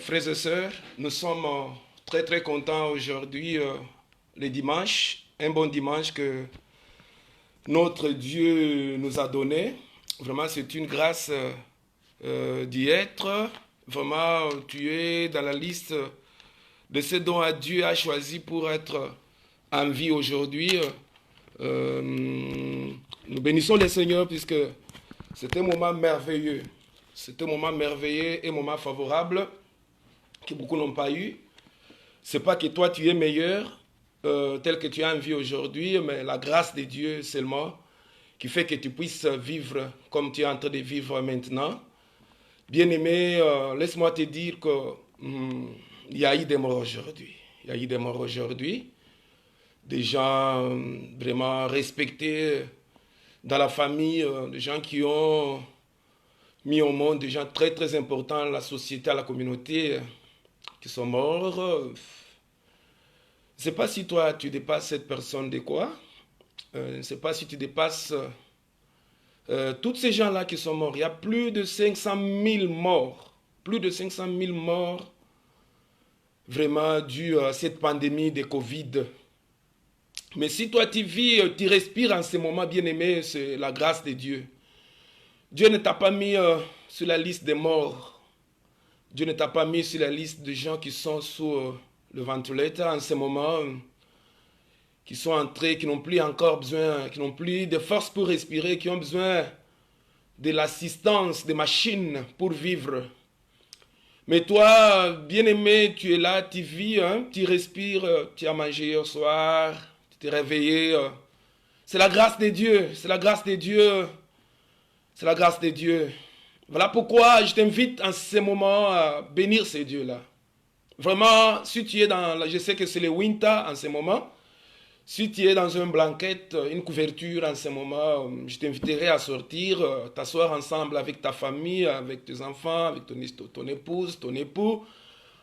frères et sœurs, nous sommes très très contents aujourd'hui, le dimanche, un bon dimanche que notre Dieu nous a donné. Vraiment, c'est une grâce d'y être. Vraiment, tu es dans la liste de ceux dont Dieu a choisi pour être en vie aujourd'hui. Nous bénissons le Seigneur puisque c'est un moment merveilleux. C'est un moment merveilleux et un moment favorable que beaucoup n'ont pas eu. C'est pas que toi tu es meilleur tel que tu es en vie aujourd'hui, mais la grâce de Dieu seulement qui fait que tu puisses vivre comme tu es en train de vivre maintenant. Bien-aimé, laisse-moi te dire que il y a eu des morts aujourd'hui. Il y a eu des morts aujourd'hui. Des gens vraiment respectés dans la famille, des gens qui ont mis au monde, des gens très très importants à la société, à la communauté, qui sont morts. Je ne sais pas si toi tu dépasses cette personne de quoi. Je ne sais pas si tu dépasses tous ces gens-là qui sont morts. Il y a plus de 500 000 morts. Plus de 500 000 morts vraiment dû à cette pandémie de Covid. Mais si toi tu vis, tu respires en ce moment, bien-aimé, c'est la grâce de Dieu. Dieu ne t'a pas mis sur la liste des morts. Dieu ne t'a pas mis sur la liste de gens qui sont sous le ventilateur en ce moment, qui sont entrés, qui n'ont plus encore besoin, qui n'ont plus de force pour respirer, qui ont besoin de l'assistance des machines pour vivre. Mais toi, bien-aimé, tu es là, tu vis, tu respires, tu as mangé hier soir, tu t'es réveillé. C'est la grâce de Dieu, c'est la grâce de Dieu, c'est la grâce de Dieu. Voilà pourquoi je t'invite en ce moment à bénir ces dieux-là. Vraiment, si tu es dans, je sais que c'est le winter en ce moment, si tu es dans une blanquette, une couverture en ce moment, je t'inviterai à sortir, t'asseoir ensemble avec ta famille, avec tes enfants, avec ton épouse, ton époux,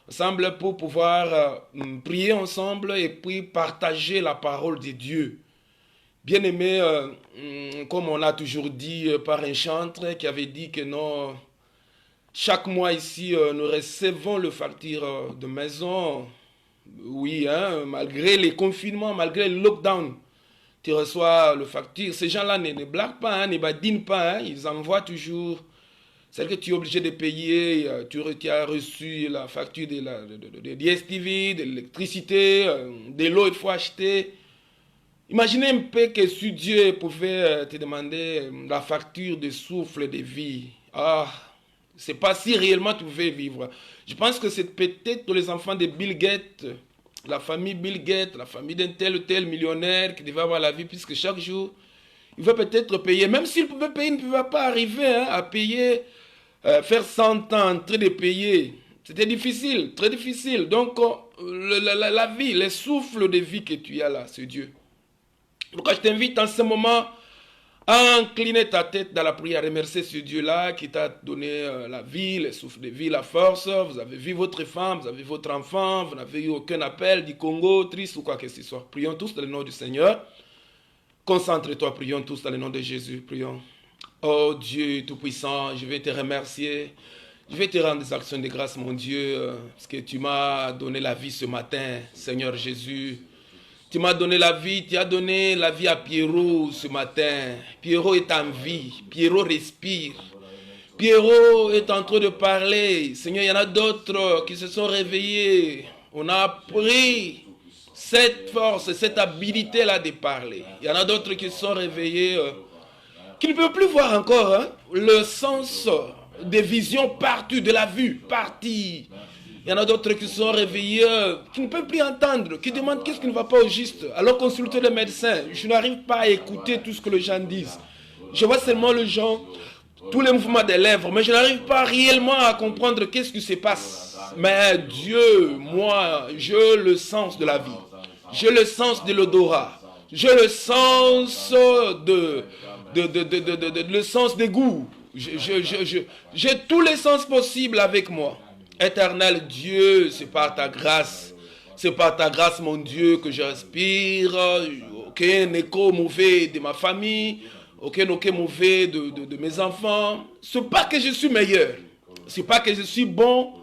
ensemble pour pouvoir prier ensemble et puis partager la parole de Dieu. Bien-aimé, comme on a toujours dit par un chantre qui avait dit que non, chaque mois ici, nous recevons le facture de maison. Oui, malgré les confinements, malgré le lockdown, tu reçois le facture. Ces gens-là ne blaguent pas, ne badinent pas. Ils envoient toujours celle que tu es obligé de payer. Tu as reçu la facture de DSTV, de l'électricité, de l'eau, il faut acheter. Imaginez un peu que si Dieu pouvait te demander la facture de souffle de vie. Ah, c'est pas si réellement tu pouvais vivre. Je pense que c'est peut-être les enfants de Bill Gates, la famille Bill Gates, la famille d'un tel ou tel millionnaire qui devait avoir la vie, puisque chaque jour, il va peut-être payer. Même s'il pouvait payer, il ne pouvait pas arriver à payer, faire 100 ans en train de payer. C'était difficile, très difficile. Donc, la vie, les souffles de vie que tu as là, c'est Dieu. Donc, je t'invite en ce moment à incliner ta tête dans la prière, à remercier ce Dieu-là qui t'a donné la vie, le souffle de vie, la force. Vous avez vu votre femme, vous avez vu votre enfant, vous n'avez eu aucun appel du Congo, triste ou quoi que ce soit. Prions tous dans le nom du Seigneur. Concentre-toi, prions tous dans le nom de Jésus, prions. Oh Dieu Tout-Puissant, je vais te remercier. Je vais te rendre des actions de grâce, mon Dieu, parce que tu m'as donné la vie ce matin, Seigneur Jésus. Tu m'as donné la vie, tu as donné la vie à Pierrot ce matin. Pierrot est en vie, Pierrot respire. Pierrot est en train de parler. Seigneur, il y en a d'autres qui se sont réveillés. On a pris cette force, cette habilité-là de parler. Il y en a d'autres qui se sont réveillés, qui ne peuvent plus voir encore le sens des visions partout, de la vue, partie. Il y en a d'autres qui sont réveillés, qui ne peuvent plus entendre, qui demandent qu'est-ce qui ne va pas au juste. Alors consultez le médecin. Je n'arrive pas à écouter tout ce que les gens disent. Je vois seulement les gens, tous les mouvements des lèvres, mais je n'arrive pas réellement à comprendre qu'est-ce qui se passe. Mais Dieu, moi, j'ai le sens de la vie. J'ai le sens de l'odorat. J'ai le sens le sens des goûts. J'ai tous les sens possibles avec moi. Éternel Dieu, c'est par ta grâce. C'est par ta grâce, mon Dieu, que je respire. Aucun écho mauvais de ma famille. Aucun écho mauvais de mes enfants. C'est pas que je suis meilleur. C'est pas que je suis bon.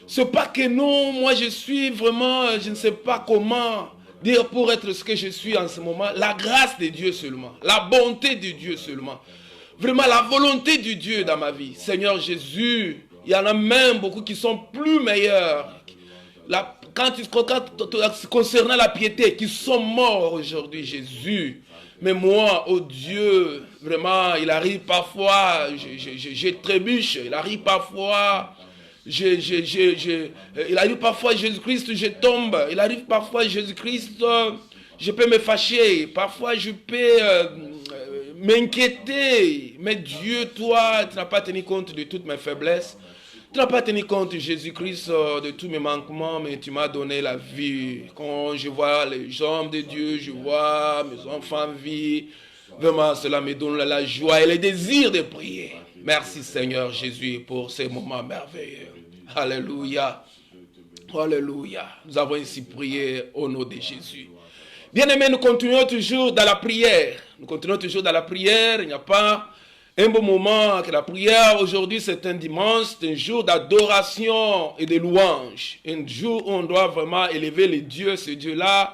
C'est pas que non, moi je suis vraiment, je ne sais pas comment dire pour être ce que je suis en ce moment. La grâce de Dieu seulement, la bonté de Dieu seulement. Vraiment la volonté de Dieu dans ma vie. Seigneur Jésus, il y en a même beaucoup qui sont plus meilleurs. Concernant la piété, qui sont morts aujourd'hui, Jésus. Mais moi, oh Dieu, vraiment, il arrive parfois, je trébuche, il arrive parfois, il arrive parfois, Jésus-Christ, je tombe, il arrive parfois, Jésus-Christ, je peux me fâcher, parfois je peux m'inquiéter. Mais Dieu, toi, tu n'as pas tenu compte de toutes mes faiblesses. Tu n'as pas tenu compte, Jésus-Christ, de tous mes manquements, mais tu m'as donné la vie. Quand je vois les hommes de Dieu, je vois mes enfants vivre, vraiment cela me donne la joie et le désir de prier. Merci Seigneur Jésus pour ces moments merveilleux. Alléluia. Alléluia. Nous avons ici prié au nom de Jésus. Bien-aimés, nous continuons toujours dans la prière. Nous continuons toujours dans la prière. Il n'y a pas un bon moment que la prière. Aujourd'hui, c'est un dimanche, c'est un jour d'adoration et de louange. Un jour où on doit vraiment élever les dieux, ce Dieu-là.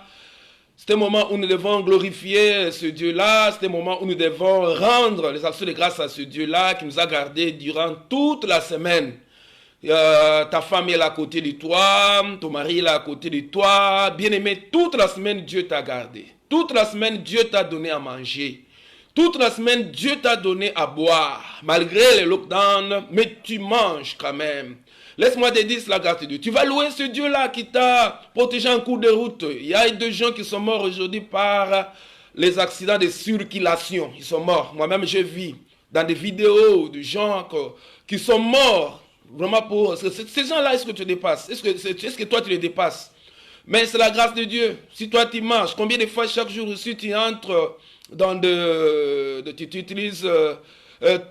C'est un moment où nous devons glorifier ce Dieu-là. C'est un moment où nous devons rendre les actions de grâce à ce Dieu-là qui nous a gardés durant toute la semaine. Ta femme est là à côté de toi, ton mari est là à côté de toi. Bien-aimé, toute la semaine, Dieu t'a gardé. Toute la semaine, Dieu t'a donné à manger. Toute la semaine, Dieu t'a donné à boire. Malgré les lockdowns, mais tu manges quand même. Laisse-moi te dire la grâce de Dieu. Tu vas louer ce Dieu-là qui t'a protégé en cours de route. Il y a des gens qui sont morts aujourd'hui par les accidents de circulation. Ils sont morts. Moi-même, je vis dans des vidéos de gens qui sont morts. Vraiment pour... Ces gens-là, est-ce que tu les dépasses? Est-ce que toi, tu les dépasses? Mais c'est la grâce de Dieu. Si toi, tu marches, combien de fois chaque jour aussi tu entres dans tu utilises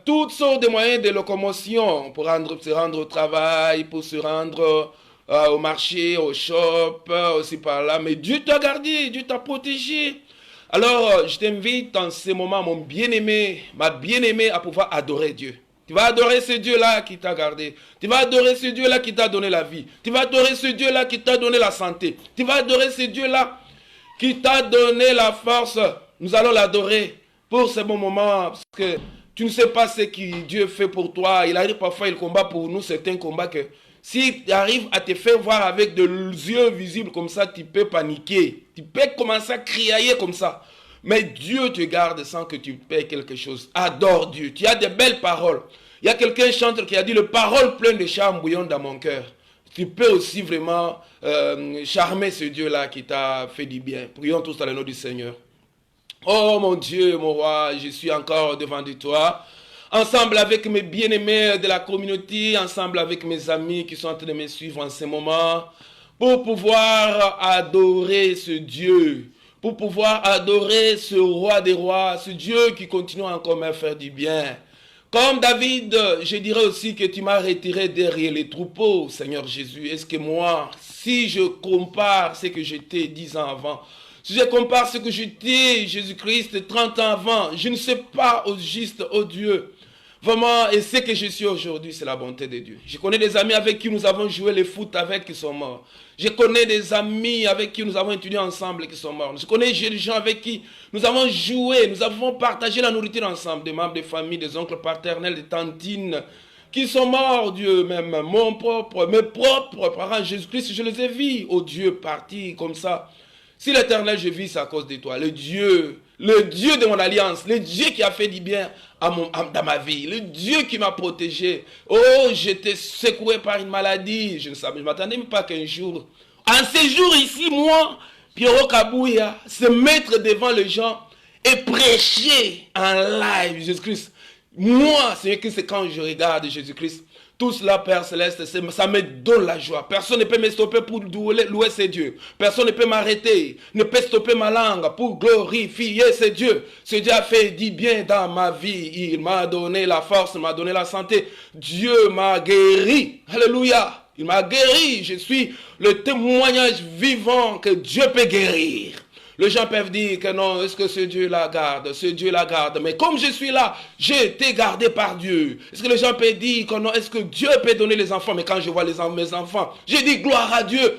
toutes sortes de moyens de locomotion pour se rendre au travail, pour se rendre au marché, au shop, aussi par là. Mais Dieu t'a gardé, Dieu t'a protégé. Alors, je t'invite en ce moment, mon bien-aimé, ma bien-aimée, à pouvoir adorer Dieu. Tu vas adorer ce Dieu-là qui t'a gardé. Tu vas adorer ce Dieu-là qui t'a donné la vie. Tu vas adorer ce Dieu-là qui t'a donné la santé. Tu vas adorer ce Dieu-là qui t'a donné la force. Nous allons l'adorer pour ce bon moment. Parce que tu ne sais pas ce que Dieu fait pour toi. Il arrive parfois, il combat pour nous certains combats que s'il arrive à te faire voir avec des yeux visibles comme ça, tu peux paniquer. Tu peux commencer à crier comme ça. Mais Dieu te garde sans que tu paies quelque chose. Adore Dieu. Tu as de belles paroles. Il y a quelqu'un chanteur qui a dit « Le parole plein de charme bouillonne dans mon cœur ». Tu peux aussi vraiment charmer ce Dieu-là qui t'a fait du bien. Prions tous dans le nom du Seigneur. Oh mon Dieu, mon roi, je suis encore devant de toi. Ensemble avec mes bien-aimés de la communauté, ensemble avec mes amis qui sont en train de me suivre en ce moment, pour pouvoir adorer ce Dieu. Pour pouvoir adorer ce roi des rois, ce Dieu qui continue encore à me faire du bien. Comme David, je dirais aussi que tu m'as retiré derrière les troupeaux, Seigneur Jésus. Est-ce que moi, si je compare ce que j'étais 10 ans avant, si je compare ce que j'étais, Jésus-Christ, 30 ans avant, je ne sais pas au juste, oh Dieu. Vraiment, et ce que je suis aujourd'hui, c'est la bonté de Dieu. Je connais des amis avec qui nous avons joué le foot avec qui sont morts. Je connais des amis avec qui nous avons étudié ensemble qui sont morts. Je connais des gens avec qui nous avons joué, nous avons partagé la nourriture ensemble. Des membres de famille, des oncles paternels, des tantines qui sont morts, Dieu même. Mes propres parents, Jésus-Christ, je les ai vus. Oh Dieu, partis comme ça. Si l'Éternel, je vis, c'est à cause de toi. Le Dieu de mon alliance, le Dieu qui a fait du bien dans ma vie, le Dieu qui m'a protégé. Oh, j'étais secoué par une maladie. Je ne m'attendais même pas qu'un jour, en ces jours ici, moi, Pierrot Kabouya, se mettre devant les gens et prêcher en live Jésus-Christ. Moi, c'est quand je regarde Jésus-Christ. Tout cela, Père Céleste, ça me donne la joie. Personne ne peut me stopper pour louer ces dieux. Personne ne peut m'arrêter, ne peut stopper ma langue pour glorifier ces dieux. Ce Dieu a fait du bien dans ma vie. Il m'a donné la force, il m'a donné la santé. Dieu m'a guéri. Alléluia. Il m'a guéri. Je suis le témoignage vivant que Dieu peut guérir. Les gens peuvent dire que non, est-ce que ce Dieu la garde, ce Dieu la garde. Mais comme je suis là, j'ai été gardé par Dieu. Est-ce que les gens peuvent dire que non, est-ce que Dieu peut donner les enfants? Mais quand je vois mes enfants, j'ai dit gloire à Dieu.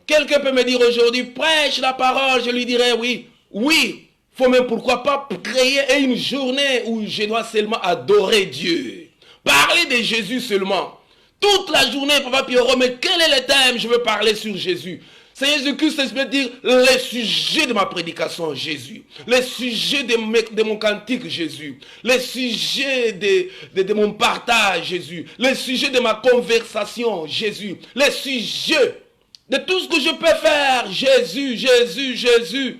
Quelqu'un peut me dire aujourd'hui, prêche la parole, je lui dirais oui. Oui, il faut même pourquoi pas créer une journée où je dois seulement adorer Dieu. Parler de Jésus seulement. Toute la journée, Papa Pierrot, mais quel est le thème? Je veux parler sur Jésus. Seigneur Jésus-Christ, je veux dire les sujets de ma prédication, Jésus. Les sujets de mon cantique, Jésus. Les sujets de mon partage, Jésus. Les sujets de ma conversation, Jésus. Les sujets de tout ce que je peux faire, Jésus, Jésus, Jésus.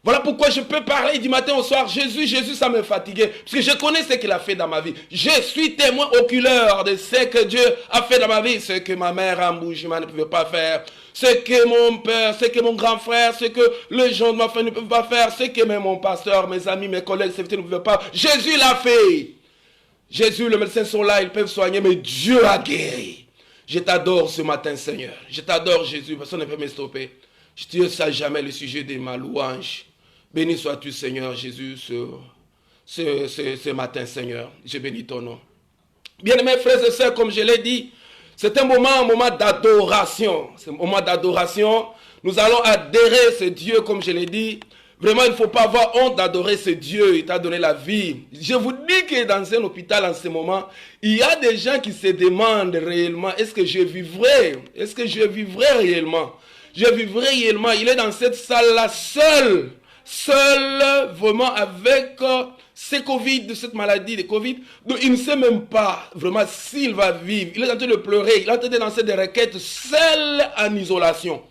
Voilà pourquoi je peux parler du matin au soir. Jésus, Jésus, ça me fatiguait. Parce que je connais ce qu'il a fait dans ma vie. Je suis témoin oculaire de ce que Dieu a fait dans ma vie. Ce que ma mère en Boujima ne pouvait pas faire. Ce que mon père, ce que mon grand frère, ce que les gens de ma famille ne peuvent pas faire. Ce que même mon pasteur, mes amis, mes collègues, ne pouvaient pas. Jésus l'a fait. Jésus, les médecins sont là, ils peuvent soigner, mais Dieu a guéri. Je t'adore ce matin, Seigneur. Je t'adore, Jésus. Personne ne peut me stopper. Je ne sais jamais le sujet de ma louange. Béni sois-tu, Seigneur Jésus, ce matin, Seigneur. Je bénis ton nom. Bien-aimés frères et sœurs, comme je l'ai dit, c'est un moment d'adoration. C'est un moment d'adoration. Nous allons adorer ce Dieu, comme je l'ai dit. Vraiment, il ne faut pas avoir honte d'adorer ce Dieu. Il t'a donné la vie. Je vous dis que dans un hôpital en ce moment, il y a des gens qui se demandent réellement, est-ce que je vivrai? Est-ce que je vivrai réellement? Je vivrai réellement. Il est dans cette salle-là seul. Seul, vraiment, avec ce Covid, cette maladie de Covid. Donc, il ne sait même pas vraiment s'il va vivre. Il est en train de pleurer. Il est en train de lancer des requêtes seul en isolation.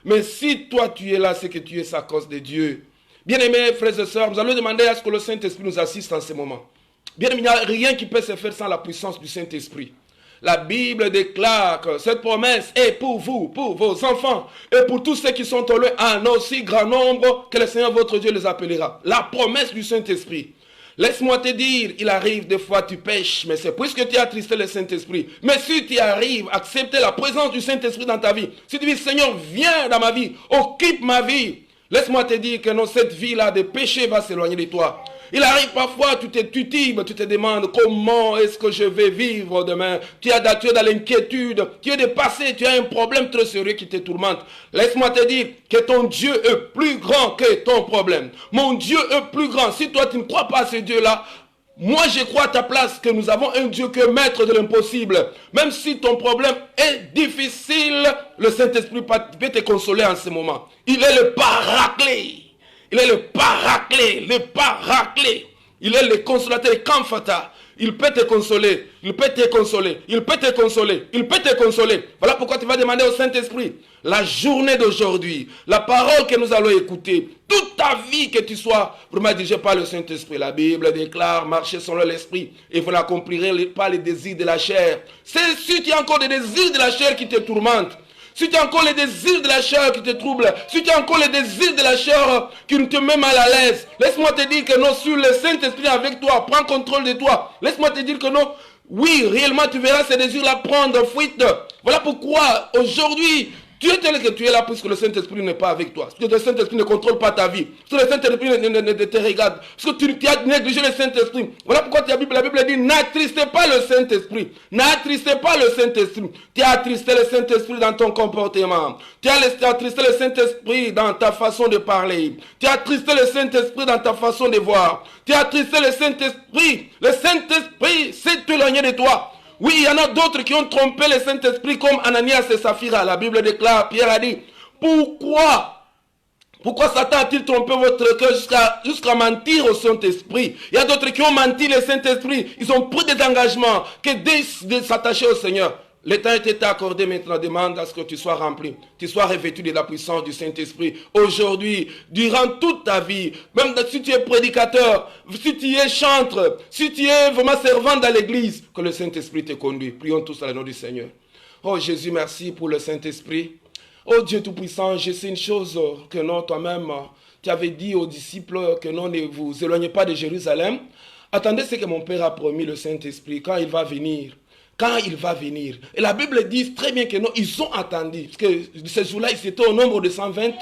Mais si toi, tu es là, c'est que tu es à cause de Dieu. Bien-aimés, frères et sœurs, nous allons demander à ce que le Saint-Esprit nous assiste en ce moment. Bien-aimés, il n'y a rien qui peut se faire sans la puissance du Saint-Esprit. La Bible déclare que cette promesse est pour vous, pour vos enfants et pour tous ceux qui sont au loin en aussi grand nombre que le Seigneur votre Dieu les appellera. La promesse du Saint-Esprit. Laisse-moi te dire, il arrive des fois tu pêches, mais c'est puisque tu as attristé le Saint-Esprit. Mais si tu arrives à accepter la présence du Saint-Esprit dans ta vie, si tu dis Seigneur, viens dans ma vie, occupe ma vie, laisse-moi te dire que non, cette vie-là de péché va s'éloigner de toi. Il arrive parfois, tu te demandes comment est-ce que je vais vivre demain. Tu es dans l'inquiétude, tu es dépassé, tu as un problème très sérieux qui te tourmente. Laisse-moi te dire que ton Dieu est plus grand que ton problème. Mon Dieu est plus grand. Si toi tu ne crois pas à ce Dieu-là, moi je crois à ta place que nous avons un Dieu qui est maître de l'impossible. Même si ton problème est difficile, le Saint-Esprit peut te consoler en ce moment. Il est le paraclet. Il est le paraclet, le paraclet. Il est le consolateur, le comforteur. Il peut te consoler, il peut te consoler, il peut te consoler, il peut te consoler. Voilà pourquoi tu vas demander au Saint-Esprit, la journée d'aujourd'hui, la parole que nous allons écouter, toute ta vie que tu sois vraiment dirigé par le Saint-Esprit. La Bible déclare, marchez selon l'Esprit et vous n'accomplirez pas les désirs de la chair. C'est si tu as encore des désirs de la chair qui te tourmentent, si tu as encore les désirs de la chair qui te troublent, si tu as encore les désirs de la chair qui te mettent mal à l'aise, laisse-moi te dire que non, sur le Saint-Esprit avec toi, prends contrôle de toi. Laisse-moi te dire que non, oui, réellement tu verras ces désirs-là prendre fuite. Voilà pourquoi aujourd'hui, tu es tel que tu es là puisque le Saint-Esprit n'est pas avec toi. Parce que le Saint-Esprit ne contrôle pas ta vie. Parce que le Saint-Esprit ne te regarde. Parce que tu as négligé le Saint-Esprit. Voilà pourquoi la Bible dit, n'attristez pas le Saint-Esprit. N'attristez pas le Saint-Esprit. Tu as attristé le Saint-Esprit dans ton comportement. Tu as attristé le Saint-Esprit dans ta façon de parler. Tu as attristé le Saint-Esprit dans ta façon de voir. Tu as attristé le Saint-Esprit. Le Saint-Esprit s'est éloigné de toi. Oui, il y en a d'autres qui ont trompé le Saint-Esprit comme Ananias et Saphira. La Bible déclare, Pierre a dit, pourquoi Satan a-t-il trompé votre cœur jusqu'à mentir au Saint-Esprit? Il y a d'autres qui ont menti le Saint-Esprit. Ils ont pris des engagements que de s'attacher au Seigneur. Le temps est accordé maintenant, demande à ce que tu sois rempli, tu sois revêtu de la puissance du Saint-Esprit. Aujourd'hui, durant toute ta vie, même si tu es prédicateur, si tu es chantre, si tu es vraiment servant dans l'église, que le Saint-Esprit te conduit. Prions tous à la nom du Seigneur. Oh Jésus, merci pour le Saint-Esprit. Oh Dieu Tout-Puissant, je sais une chose que non, toi-même, tu avais dit aux disciples que non, ne vous éloignez pas de Jérusalem. Attendez ce que mon Père a promis, le Saint-Esprit, quand il va venir. quand il va venir. Et la Bible dit très bien que non, ils ont attendu. Parce que ce jour-là, ils étaient au nombre de 120,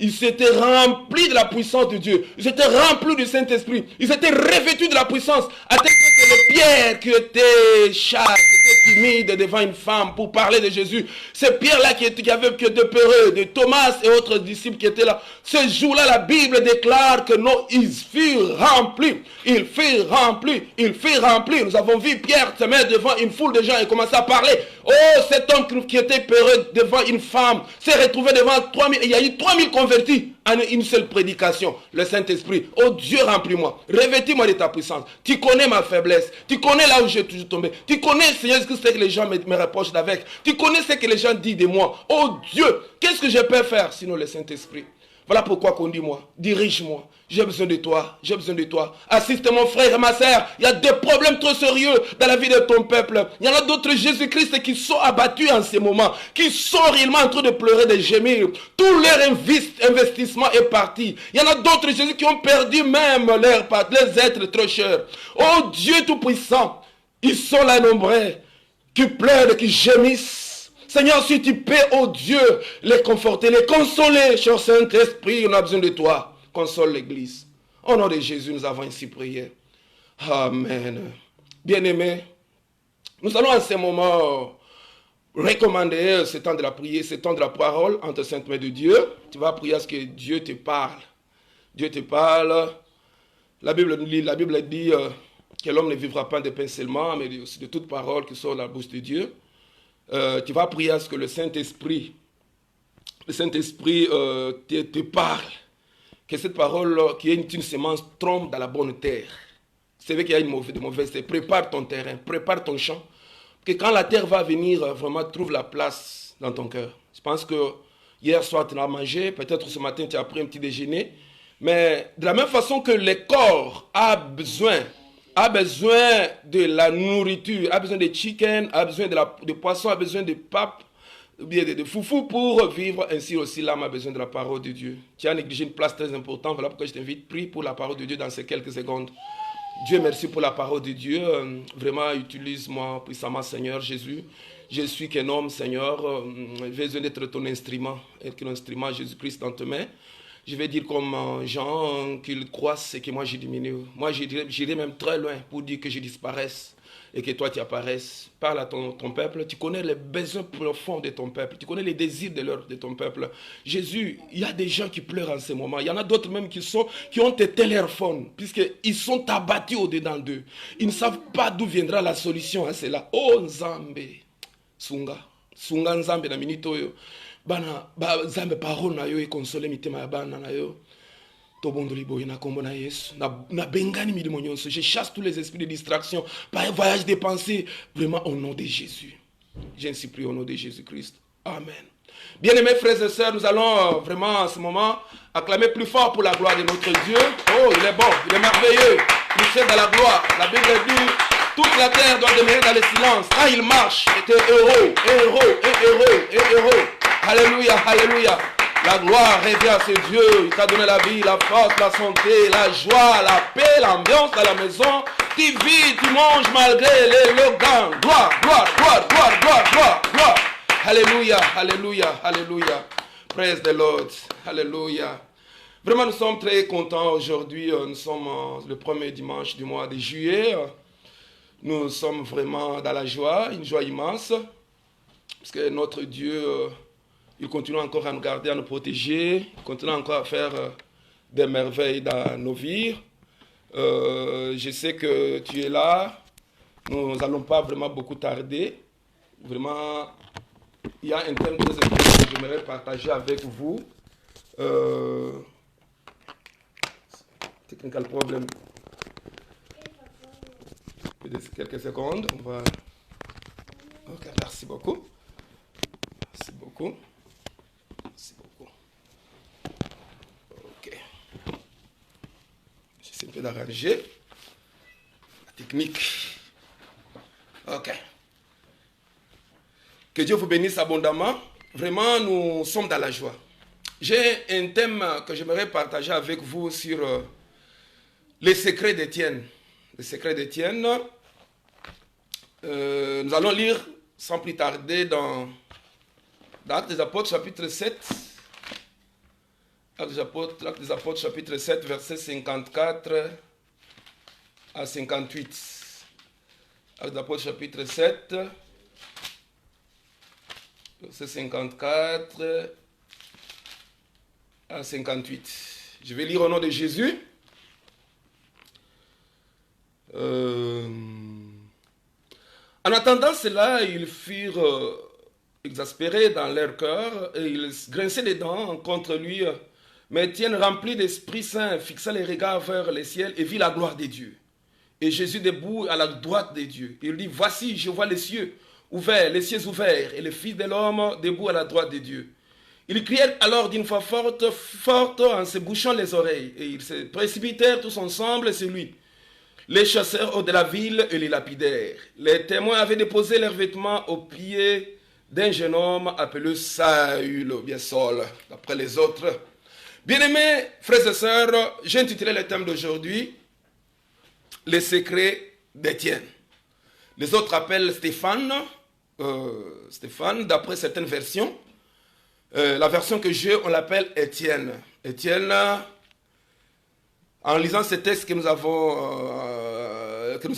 ils s'étaient remplis de la puissance de Dieu. Ils étaient remplis du Saint-Esprit. Ils étaient revêtus de la puissance. À tel point que les Pierre qui étaient chats, qui étaient timides devant une femme pour parler de Jésus, ces Pierre-là qui étaient peureux, de Thomas et autres disciples qui étaient là, ce jour-là, la Bible déclare que non, ils furent remplis. Ils furent remplis. Ils furent remplis. Nous avons vu Pierre se mettre devant une foule de gens et commencer à parler. Oh, cet homme qui était peureux devant une femme s'est retrouvé devant 3000. Il y a eu 3000 convertis en une seule prédication. Le Saint-Esprit. Oh Dieu, remplis-moi. Revêtis-moi de ta puissance. Tu connais ma faiblesse. Tu connais là où j'ai toujours tombé. Tu connais, Seigneur, ce que c'est que les gens me reprochent d'avec. Tu connais ce que les gens disent de moi. Oh Dieu, qu'est-ce que je peux faire sinon le Saint-Esprit? Voilà pourquoi conduis-moi, dirige-moi. J'ai besoin de toi, j'ai besoin de toi. Assiste mon frère et ma sœur. Il y a des problèmes trop sérieux dans la vie de ton peuple. Il y en a d'autres Jésus-Christ qui sont abattus en ces moments, qui sont réellement en train de pleurer, de gémir. Tout leur investissement est parti. Il y en a d'autres Jésus qui ont perdu même les êtres trop chers. Oh Dieu Tout-Puissant, ils sont là nombreux, qui pleurent, qui gémissent. Seigneur, si tu peux, oh Dieu, les conforter, les consoler, cher Saint-Esprit, on a besoin de toi. Console l'Église. Au nom de Jésus, nous avons ainsi prié. Amen. Bien-aimés, nous allons à ce moment recommander ce temps de la prière, ce temps de la parole entre saintes mains de Dieu. Tu vas prier à ce que Dieu te parle. Dieu te parle. La Bible dit que l'homme ne vivra pas de pain seulement, mais aussi de toute parole qui sort de la bouche de Dieu. Tu vas prier à ce que le Saint-Esprit te parle. Que cette parole qui est une semence trompe dans la bonne terre. C'est vrai qu'il y a de mauvaises terres. Prépare ton terrain, prépare ton champ. Que quand la terre va venir, vraiment trouve la place dans ton cœur. Je pense que hier soir tu as mangé, peut-être ce matin tu as pris un petit déjeuner. Mais de la même façon que le corps a besoin de la nourriture, a besoin de chicken, a besoin de poisson, a besoin de pape, de foufou pour vivre, ainsi aussi l'âme a besoin de la parole de Dieu. Tu as négligé une place très importante, voilà pourquoi je t'invite, prie pour la parole de Dieu dans ces quelques secondes. Dieu, merci pour la parole de Dieu. Vraiment, utilise-moi puissamment, Seigneur Jésus. Je suis qu'un homme, Seigneur. J'ai besoin d'être ton instrument, être l'instrument Jésus-Christ dans tes mains. Je vais dire comme Jean qu'il croisse et que moi je diminue. Moi j'irai même très loin pour dire que je disparaisse et que toi tu apparaisses. Parle à ton peuple. Tu connais les besoins profonds de ton peuple. Tu connais les désirs de ton peuple. Jésus, il y a des gens qui pleurent en ce moment. Il y en a d'autres même qui ont été téléphones puisqu'ils sont abattus au-dedans d'eux. Ils ne savent pas d'où viendra la solution à cela. Oh Nzambe, Sunga Nzambe na minito yo. Bana Nzambe parole na yo e console mitema ya bana na yo. Tobondoli boye na kombo na Yesu. Na bengani milimo nyonso. Je chasse tous les esprits de distraction par voyage des pensées. Vraiment au nom de Jésus. J'ainsi prie au nom de Jésus-Christ. Amen. Bien-aimés frères et sœurs, nous allons vraiment en ce moment acclamer plus fort pour la gloire de notre Dieu. Oh, il est bon, il est merveilleux. Il fait dans la gloire. La Bible dit, toute la terre doit demeurer dans le silence. Quand il marche, il était heureux. Alléluia, alléluia. La gloire revient à ce Dieu. Il t'a donné la vie, la force, la santé, la joie, la paix, l'ambiance à la maison. Tu vis, tu manges malgré le gain. Gloire, gloire, gloire, gloire, gloire, gloire, gloire. Alléluia, alléluia, alléluia. Praise the Lord. Alléluia. Vraiment, nous sommes très contents aujourd'hui. Nous sommes le premier dimanche du mois de juillet. Nous sommes vraiment dans la joie, une joie immense. Parce que notre Dieu, il continue encore à nous garder, à nous protéger. Il continue encore à faire des merveilles dans nos vies. Je sais que tu es là. Nous n'allons pas vraiment beaucoup tarder. Vraiment, il y a un thème très important que j'aimerais partager avec vous. Technical problem. Quelques secondes. On va... Ok, merci beaucoup. Merci beaucoup. Merci beaucoup. Ok. J'essaie un peu d'arranger la technique. Ok. Que Dieu vous bénisse abondamment. Vraiment, nous sommes dans la joie. J'ai un thème que j'aimerais partager avec vous sur les secrets d'Étienne. Les secrets d'Étienne. Nous allons lire sans plus tarder dans Actes des Apôtres, chapitre 7. Actes des Apôtres, chapitre 7, versets 54 à 58. Actes des Apôtres, chapitre 7, verset 54 à 58. Je vais lire au nom de Jésus. En attendant cela, ils furent exaspérés dans leur cœur et ils grinçaient des dents contre lui. Mais Étienne, rempli d'Esprit Saint, fixa les regards vers les ciels et vit la gloire de Dieu. Et Jésus debout à la droite de Dieu. Il dit, voici, je vois les cieux ouverts, et le Fils de l'homme debout à la droite de Dieu. Ils crièrent alors d'une voix forte, forte, en se bouchant les oreilles. Et ils se précipitèrent tous ensemble sur lui. Les chasseurs hors de la ville et les lapidèrent. Les témoins avaient déposé leurs vêtements aux pieds d'un jeune homme appelé Saül, bien Saul, d'après les autres. Bien-aimés, frères et sœurs, j'ai intitulé le thème d'aujourd'hui, les secrets d'Étienne. Les autres appellent Stéphane, d'après certaines versions. La version que j'ai, on l'appelle Étienne. Étienne, en lisant ce texte que nous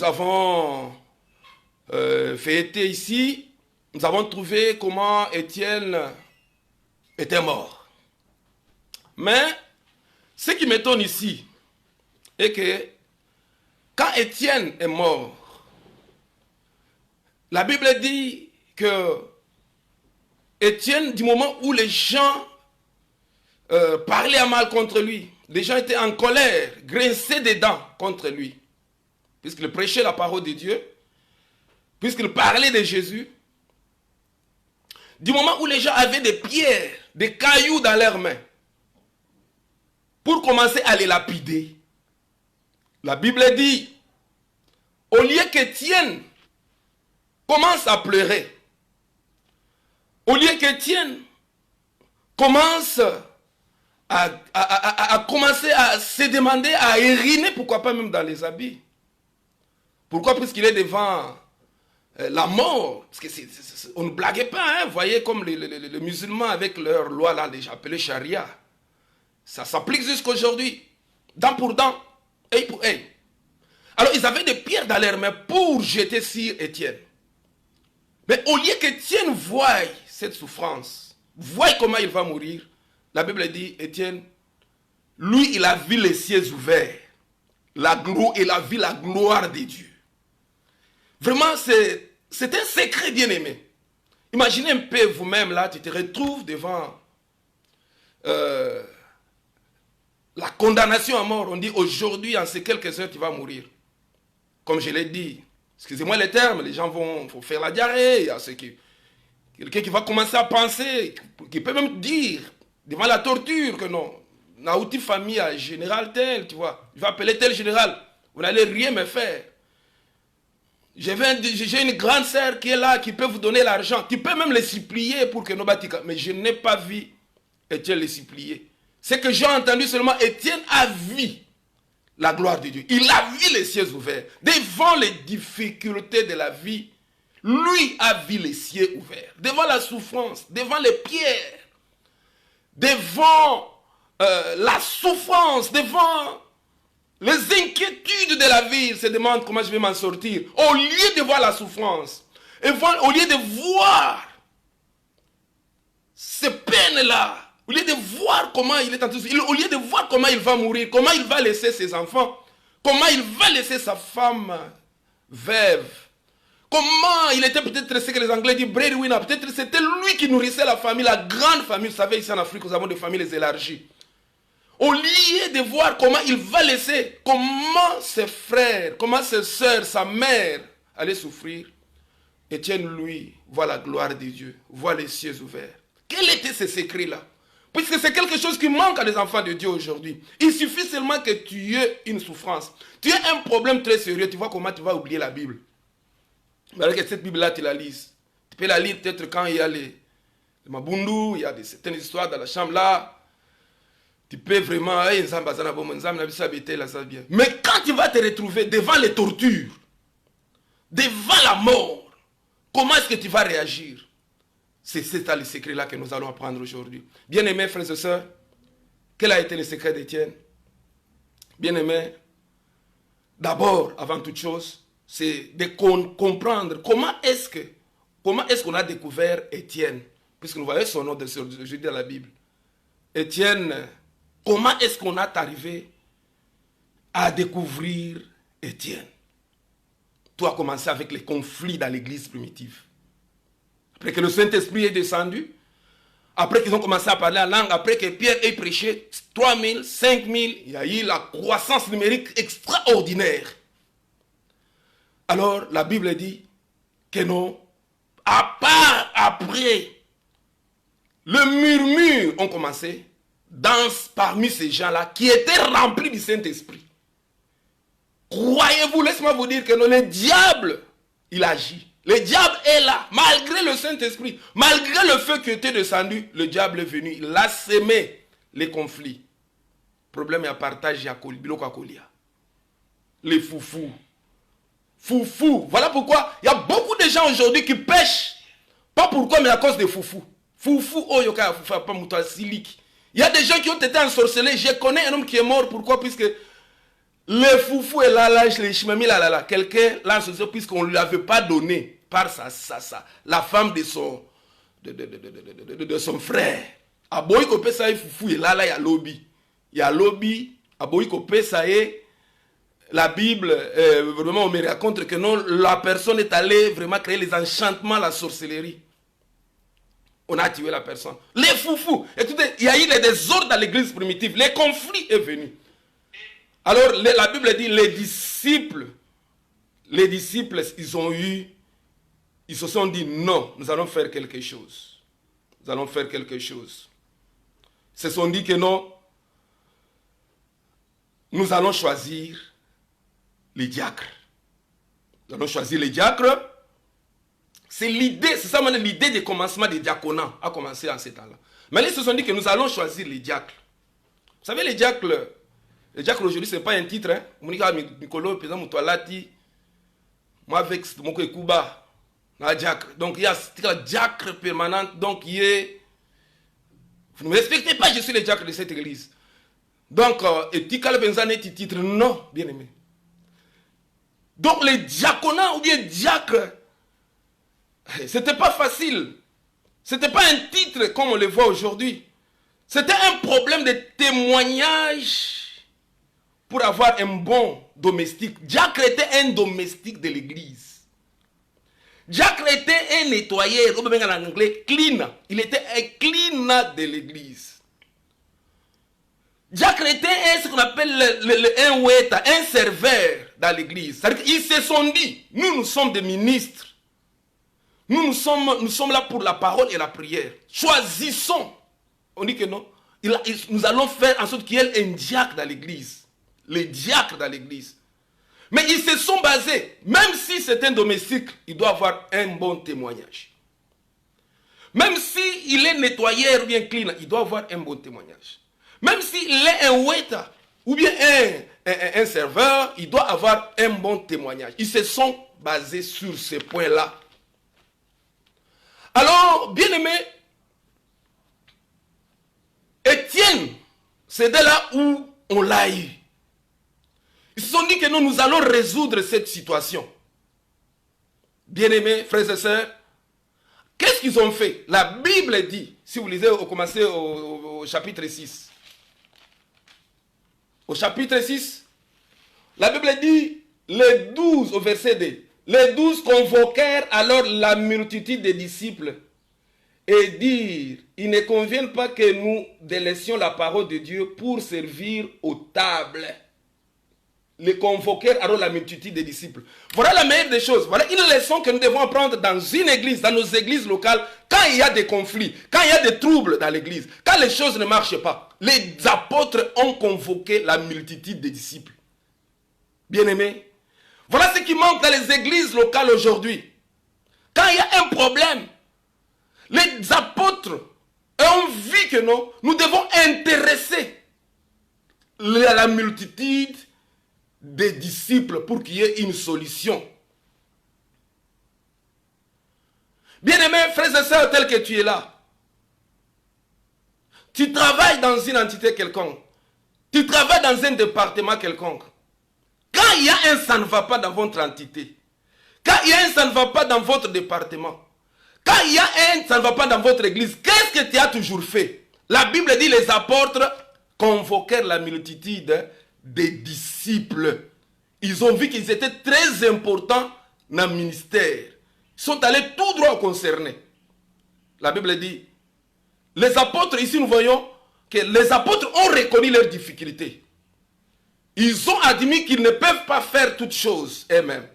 avons feuilleté ici, nous avons trouvé comment Étienne était mort. Mais ce qui m'étonne ici est que quand Étienne est mort, la Bible dit que Étienne, du moment où les gens parlaient à mal contre lui, les gens étaient en colère, grinçaient des dents contre lui, puisqu'il prêchait la parole de Dieu, puisqu'il parlait de Jésus. Du moment où les gens avaient des pierres, des cailloux dans leurs mains, pour commencer à les lapider, la Bible dit, au lieu qu'Étienne commence à pleurer, au lieu qu'Étienne commence à commencer à se demander, à ériner, pourquoi pas même dans les habits. Pourquoi? Puisqu'il est devant la mort. Parce que on ne blaguait pas, hein? Vous voyez comme les musulmans avec leur loi là, appelée charia. Ça s'applique jusqu'aujourd'hui. Dent pour dent, œil pour œil. Alors ils avaient des pierres dans leurs mains pour jeter sur Étienne. Mais au lieu qu'Étienne voie cette souffrance, voie comment il va mourir, la Bible dit, Étienne, lui, il a vu les cieux ouverts. Il a vu la gloire de Dieu. Vraiment, c'est un secret bien aimé. Imaginez un peu vous-même là, tu te retrouves devant la condamnation à mort. On dit, aujourd'hui, en ces quelques heures, tu vas mourir. Comme je l'ai dit, excusez-moi les termes, les gens vont faire la diarrhée. Il y a quelqu'un qui va commencer à penser, qui peut même dire, devant la torture, que non, Naouti famille à général tel, tu vois, je vais appeler tel général, vous n'allez rien me faire. J'ai une grande sœur qui est là, qui peut vous donner l'argent, qui peut même les supplier pour que nous bâtissions. Mais je n'ai pas vu Étienne les supplier. Ce que j'ai entendu seulement, Étienne a vu la gloire de Dieu. Il a vu les cieux ouverts. Devant les difficultés de la vie, lui a vu les cieux ouverts. Devant la souffrance, devant les pierres, devant la souffrance, devant les inquiétudes de la vie, il se demande comment je vais m'en sortir. Au lieu de voir la souffrance, au lieu de voir ces peines-là, au lieu de voir comment il est en souffrance, au lieu de voir comment il va mourir, comment il va laisser ses enfants, comment il va laisser sa femme veuve, comment il était peut-être ce que les Anglais disent breadwinner, peut-être c'était lui qui nourrissait la famille, la grande famille. Vous savez, ici en Afrique, nous avons des familles élargies. Au lieu de voir comment il va laisser, comment ses frères, comment ses soeurs, sa mère allaient souffrir, Étienne, lui, voit la gloire de Dieu, voit les cieux ouverts. Quel était ce secret-là? Puisque c'est quelque chose qui manque à des enfants de Dieu aujourd'hui. Il suffit seulement que tu aies une souffrance. Tu as un problème très sérieux, tu vois comment tu vas oublier la Bible. Mais avec cette Bible-là, tu la lises. Tu peux la lire peut-être quand il y a les Mabundu, il y a certaines histoires dans la chambre là. Tu peux vraiment... Mais quand tu vas te retrouver devant les tortures, devant la mort, comment est-ce que tu vas réagir? C'est ça le secret-là que nous allons apprendre aujourd'hui. Bien-aimés frères et sœurs, quel a été le secret d'Étienne? Bien-aimés, d'abord, avant toute chose, c'est de comprendre comment est-ce qu'on a découvert Étienne, puisque nous voyons son nom aujourd'hui dans la Bible. Étienne, comment est-ce qu'on est arrivé à découvrir Étienne? Tout a commencé avec les conflits dans l'église primitive. Après que le Saint-Esprit est descendu, après qu'ils ont commencé à parler en langue, après que Pierre ait prêché 3000, 5000, il y a eu la croissance numérique extraordinaire. Alors la Bible dit que non, à part après, le murmure ont commencé parmi ces gens-là qui étaient remplis du Saint-Esprit. Croyez-vous, laissez-moi vous dire que non, le diable, il agit. Le diable est là, malgré le Saint-Esprit, malgré le feu qui était descendu, le diable est venu, il a sémé les conflits. Problème, il y a partage, il y a colia. Les foufous. Foufous. Voilà pourquoi il y a beaucoup de gens aujourd'hui qui pêchent. Pas pourquoi, mais à cause des foufous. Foufous, oh, yoka, foufou, pas mouton, silik. Il y a des gens qui ont été ensorcelés. Je connais un homme qui est mort. Pourquoi? Puisque le foufou est là, les chimami là. Quelqu'un l'a ensorcelé puisqu'on ne lui avait pas donné par la femme de son frère. Aboy ko pesa e foufou est là, il y a lobby. Il y a lobby. Aboy ko pesa e la Bible, vraiment on me raconte que non, la personne est allée vraiment créer les enchantements, la sorcellerie. On a tué la personne. Les foufous. Écoutez, il y a eu des désordres dans l'église primitive. Les conflits sont venus. Alors, la Bible dit, les disciples, ils se sont dit, non, nous allons faire quelque chose. Nous allons faire quelque chose. Ils se sont dit que non, nous allons choisir les diacres. Nous allons choisir les diacres. C'est l'idée, c'est ça l'idée du commencement des diaconats a commencé en ces temps-là. Mais ils se sont dit que nous allons choisir les diacres. Vous savez, les diacres aujourd'hui, ce n'est pas un titre. Hein? Nicolo, président Moutoualati, moi avec mon Kuba, la diacre. Donc il y a la diacre permanente, donc il est. Vous ne me respectez pas, je suis le diacre de cette église. Donc, et Tikal Benzane titre, non, bien aimé. Donc les diaconats ou bien diacres, c'était pas facile. C'était pas un titre comme on le voit aujourd'hui. C'était un problème de témoignage pour avoir un bon domestique. Diacre était un domestique de l'église. Diacre était un nettoyeur, en anglais, clean. Il était un clean de l'église. Diacre était ce qu'on appelle un waiter, un serveur dans l'église. Ils se sont dit, nous sommes des ministres. Nous sommes là pour la parole et la prière. Choisissons. On dit que non. Nous allons faire en sorte qu'il y ait un diacre dans l'église. Les diacres dans l'église. Mais ils se sont basés. Même si c'est un domestique, il doit avoir un bon témoignage. Même s'il est nettoyeur ou bien clean, il doit avoir un bon témoignage. Même s'il est un waiter ou bien un serveur, il doit avoir un bon témoignage. Ils se sont basés sur ces points-là. Alors, bien aimé, Étienne, c'est de là où on l'a eu. Ils se sont dit que nous allons résoudre cette situation. Bien aimés, frères et sœurs, qu'est-ce qu'ils ont fait? La Bible dit, si vous lisez au commencer au chapitre 6. Au chapitre 6, la Bible dit, les 12 au verset 2. Les 12 convoquèrent alors la multitude des disciples et dirent, il ne convient pas que nous délaissions la parole de Dieu pour servir aux tables. Les convoquèrent alors la multitude des disciples. Voilà la meilleure des choses. Voilà une leçon que nous devons apprendre dans une église, dans nos églises locales, quand il y a des conflits, quand il y a des troubles dans l'église, quand les choses ne marchent pas. Les apôtres ont convoqué la multitude des disciples. Bien-aimés, voilà ce qui manque dans les églises locales aujourd'hui. Quand il y a un problème, les apôtres ont vu que nous devons intéresser la multitude des disciples pour qu'il y ait une solution. Bien-aimés, frères et sœurs, tel que tu es là, tu travailles dans une entité quelconque, tu travailles dans un département quelconque. Quand il y a un ça ne va pas dans votre entité, quand il y a un ça ne va pas dans votre département, quand il y a un ça ne va pas dans votre église, qu'est-ce que tu as toujours fait? La Bible dit les apôtres convoquèrent la multitude des disciples. Ils ont vu qu'ils étaient très importants dans le ministère. Ils sont allés tout droit concernés. La Bible dit, les apôtres, ici nous voyons que les apôtres ont reconnu leurs difficultés. Ils ont admis qu'ils ne peuvent pas faire toutes choses eux-mêmes.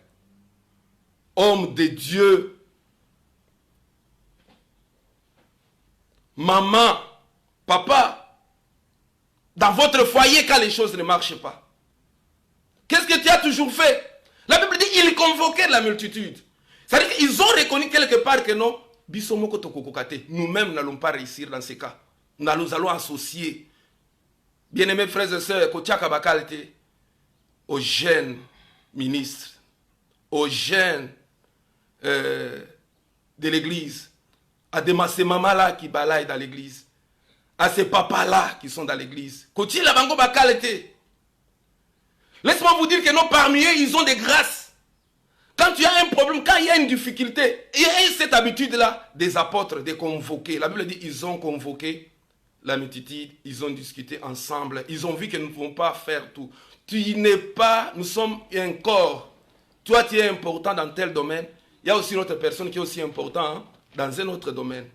Hommes de Dieu, maman, papa, dans votre foyer quand les choses ne marchent pas. Qu'est-ce que tu as toujours fait? La Bible dit ils convoquaient la multitude. C'est-à-dire qu'ils ont reconnu quelque part que non, nous-mêmes n'allons pas réussir dans ces cas. Nous allons associer, bien-aimés frères et sœurs, aux jeunes ministres, aux jeunes de l'église, à ces mamans-là qui balaient dans l'église, à ces papas-là qui sont dans l'église. Laisse-moi vous dire que non, parmi eux, ils ont des grâces. Quand tu as un problème, quand il y a une difficulté, il y a cette habitude-là des apôtres de convoquer. La Bible dit ils ont convoqué la multitude, ils ont discuté ensemble, ils ont vu que nous ne pouvons pas faire tout. Tu n'es pas, nous sommes un corps. Toi, tu es important dans tel domaine. Il y a aussi une autre personne qui est aussi importante dans un autre domaine.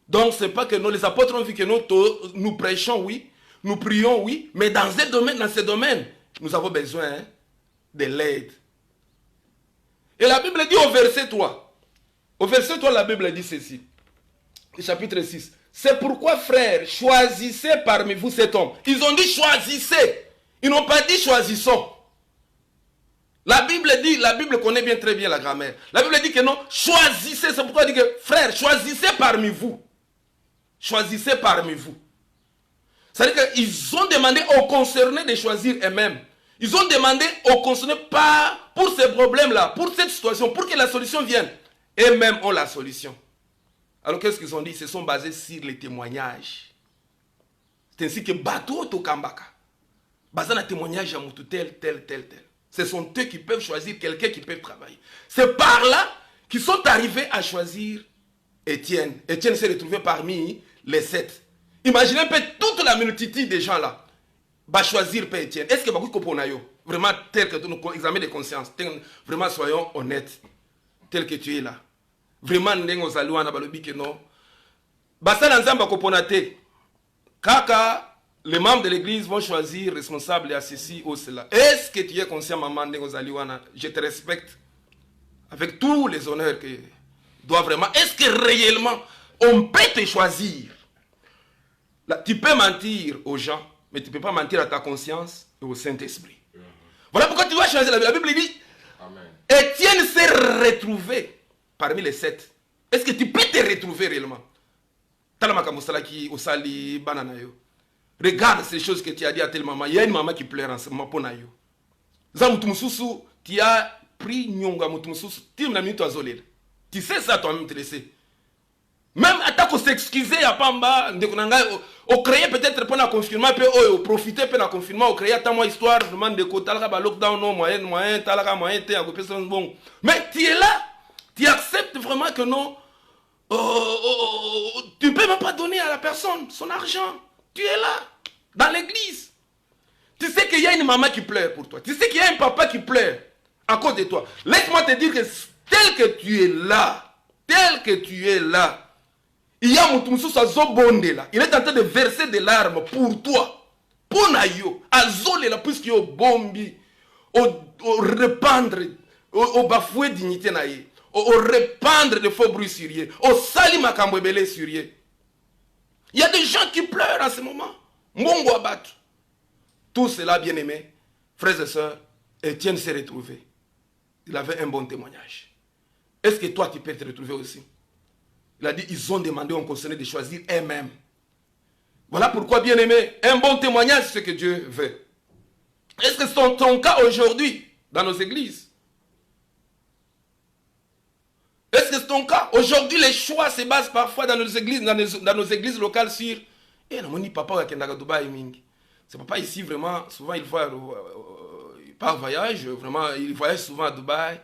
Donc, ce n'est pas que nous, les apôtres ont vu que nous prêchons, oui, nous prions, oui, mais dans ce domaine, nous avons besoin de l'aide. Et la Bible dit au verset 3, la Bible dit ceci, chapitre 6, c'est pourquoi, frères, choisissez parmi vous cet homme. Ils ont dit choisissez, ils n'ont pas dit choisissons. La Bible connaît bien très bien la grammaire. La Bible dit que non, choisissez, c'est pourquoi elle dit que, frères, choisissez parmi vous. Choisissez parmi vous. C'est-à-dire qu'ils ont demandé aux concernés de choisir eux-mêmes. Ils ont demandé aux concernés pas pour ces problèmes-là, pour cette situation, pour que la solution vienne. Eux-mêmes ont la solution. Alors qu'est-ce qu'ils ont dit? Ils se sont basés sur les témoignages. C'est ainsi que bateau Tokambaka. Basé sur les témoignages à Moutou tel. Ce sont eux qui peuvent choisir quelqu'un qui peut travailler. C'est par là qu'ils sont arrivés à choisir Étienne. Étienne s'est retrouvé parmi les 7. Imaginez un peu toute la multitude des gens là. Va choisir Père Étienne. Est-ce que vous comprenez vraiment tel que nous examen de conscience, vraiment soyons honnêtes, tel que tu es là. Vraiment nous allons à balobi que non. Basa nzamba koponate. Kaka, les membres de l'église vont choisir responsable à ceci ou cela. Est-ce que tu es conscient, maman Ndengozaliwana? Je te respecte avec tous les honneurs que dois vraiment. Est-ce que réellement on peut te choisir? Là, tu peux mentir aux gens, mais tu ne peux pas mentir à ta conscience et au Saint-Esprit. Voilà pourquoi tu dois choisir. La Bible dit, amen. Étienne s'est retrouvé parmi les 7. Est-ce que tu peux te retrouver réellement? Regarde ces choses que tu as dit à telle maman. Il y a une maman qui pleure en ce moment pour Nayo. Tu as pris Nyonga Mutumususu. Tu sais ça toi-même, tu le sais. Même à ta s'excuser à Pamba, on créait peut-être pour la confinement, puis on profitait pour la confinement, on créait tant histoire, demande de côté, lockdown, moyen, bon. Mais tu es là, tu acceptes vraiment que non, tu ne peux même pas donner à la personne son argent. Tu es là, dans l'église. Tu sais qu'il y a une maman qui pleure pour toi. Tu sais qu'il y a un papa qui pleure à cause de toi. Laisse-moi te dire que tel que tu es là, il y a Moutoumsous à Zobonde là. Il est en train de verser des larmes pour toi. Pour Nayo. À Zolé là, puisqu'il y a au bombi. Au répandre. Au bafoué dignité naïe. Au répandre de faux bruits sur yé. Au sali makambwebele sur yé. Il y a des gens qui pleurent en ce moment. Mongo abattu. Tout cela, bien aimé, frères et sœurs, Étienne s'est retrouvé. Il avait un bon témoignage. Est-ce que toi, tu peux te retrouver aussi? Il a dit, ils ont demandé aux concernés de choisir eux-mêmes. Voilà pourquoi, bien aimé, un bon témoignage, c'est ce que Dieu veut. Est-ce que c'est ton cas aujourd'hui dans nos églises? Est-ce que c'est ton cas? Aujourd'hui, les choix se basent parfois dans nos églises, dans nos églises locales sur eh, non, mon papa qui est à Dubaï. C'est papa ici, vraiment, souvent il voit, il part voyage, vraiment, il voyage souvent à Dubaï.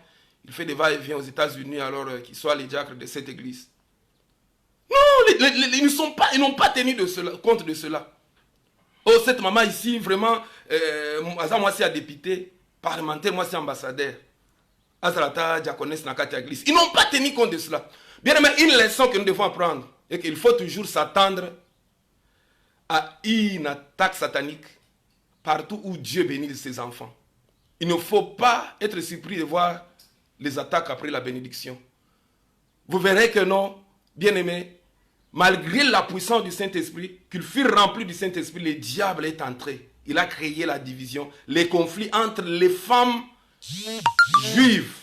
Il fait des va-et-vient aux États-Unis alors qu'il soit les diacres de cette église. Non, ils n'ont pas tenu compte de cela. Oh, cette maman ici, vraiment, moi c'est député, parlementaire, moi c'est ambassadeur. Azalata, diaconesse, nakati église. Ils n'ont pas tenu compte de cela. Bien aimé, une leçon que nous devons apprendre est qu'il faut toujours s'attendre à une attaque satanique partout où Dieu bénit ses enfants. Il ne faut pas être surpris de voir les attaques après la bénédiction. Vous verrez que non, bien aimé, malgré la puissance du Saint-Esprit, qu'il fut rempli du Saint-Esprit, le diable est entré. Il a créé la division, les conflits entre les femmes juives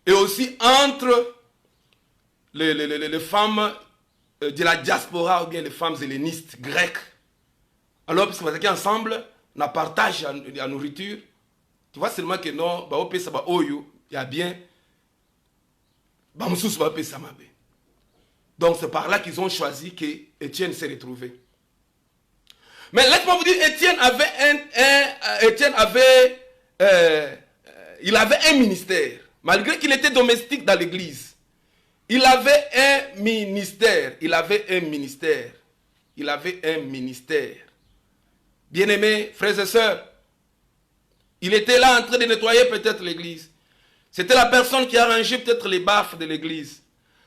et aussi entre les femmes de la diaspora ou bien les femmes hellénistes grecques. Alors, parce que ensemble, on partage la nourriture. Tu vois seulement que non, il y a bien. Donc c'est par là qu'ils ont choisi que Étienne s'est retrouvé. Mais laisse-moi vous dire, Étienne avait un ministère. Malgré qu'il était domestique dans l'église. Il avait un ministère. Bien-aimés, frères et sœurs, il était là en train de nettoyer peut-être l'église. C'était la personne qui arrangeait peut-être les baffes de l'église.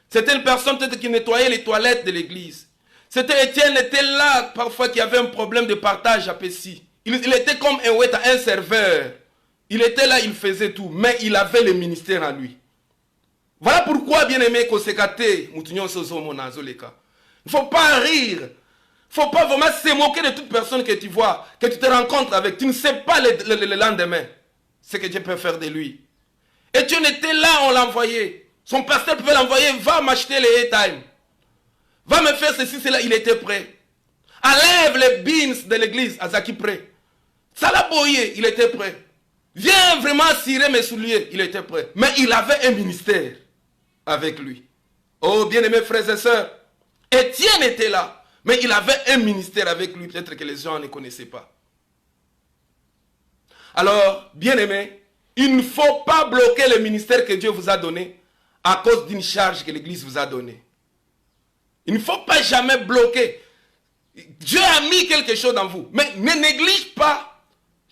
C'était une personne peut-être qui nettoyait les toilettes de l'église. C'était Étienne était là parfois qui avait un problème de partage à Pessi. Il était comme un serveur. Il était là, il faisait tout, mais il avait le ministère en lui. Voilà pourquoi, bien-aimé, il ne faut pas rire. Il ne faut pas vraiment se moquer de toute personne que tu vois, que tu te rencontres avec. Tu ne sais pas le lendemain ce que Dieu peut faire de lui. Étienne était là, on l'a envoyé. Son pasteur pouvait l'envoyer, va m'acheter les airtime. Va me faire ceci, cela, il était prêt. Enlève les beans de l'église, Azaki prêt. Salaboye, il était prêt. Viens vraiment cirer mes souliers, il était prêt. Mais il avait un ministère avec lui. Oh, bien-aimés frères et sœurs, Étienne était là, mais il avait un ministère avec lui, peut-être que les gens ne connaissaient pas. Alors, bien-aimés, il ne faut pas bloquer le ministère que Dieu vous a donné à cause d'une charge que l'Église vous a donnée. Il ne faut pas jamais bloquer. Dieu a mis quelque chose dans vous, mais ne néglige pas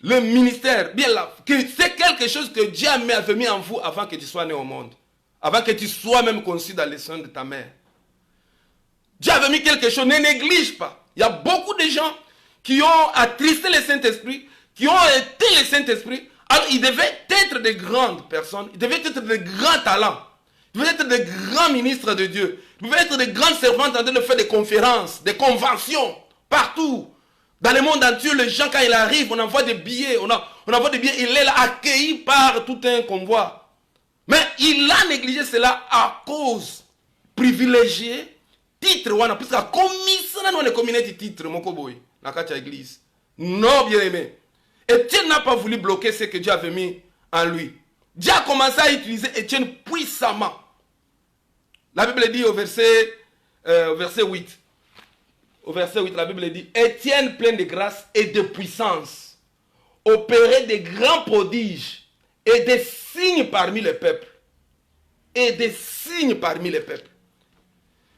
le ministère. Bien là, que c'est quelque chose que Dieu avait mis en vous avant que tu sois né au monde. Avant que tu sois même conçu dans le sein de ta mère. Dieu avait mis quelque chose, ne néglige pas. Il y a beaucoup de gens qui ont attristé le Saint-Esprit, qui ont été le Saint-Esprit. Alors, ils devaient être de grandes personnes, ils devaient être de grands talents, ils devaient être de grands ministres de Dieu, ils devaient être de grandes servantes en train de faire des conférences, des conventions, partout. Dans le monde entier, les gens, quand ils arrivent, on envoie des billets, on envoie des billets, il est là accueilli par tout un convoi. Mais il a négligé cela à cause privilégié, titre, puisque la commission dans les communautés titre, mon coboy, dans la église. Non, bien aimé. Étienne n'a pas voulu bloquer ce que Dieu avait mis en lui. Dieu a commencé à utiliser Étienne puissamment. La Bible dit au verset 8. Au verset 8, la Bible dit, Étienne plein de grâce et de puissance, opérait des grands prodiges et des signes parmi les peuples. Et des signes parmi les peuples.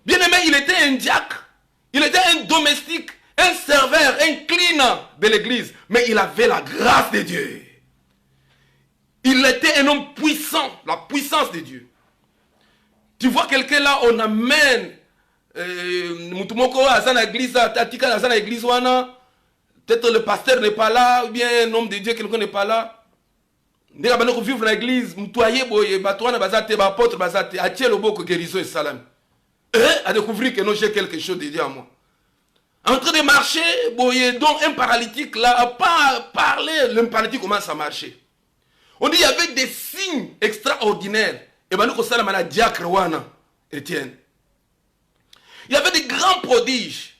Bien aimé, il était un diacre, il était un domestique, un serveur, un cleaner de l'église, mais il avait la grâce de Dieu. Il était un homme puissant, la puissance de Dieu. Tu vois quelqu'un là, on amène peut-être le pasteur n'est pas là, ou bien un homme de Dieu, quelqu'un n'est pas là. Dès qu'on vivre dans l'église, à découvrir que non, j'ai quelque chose de Dieu à moi. En train de marcher, donc un paralytique là, à pas parler, le paralytique commence à marcher. On dit qu'il y avait des signes extraordinaires. Et ben nous sommes à diacre wana, Étienne. Il y avait des grands prodiges.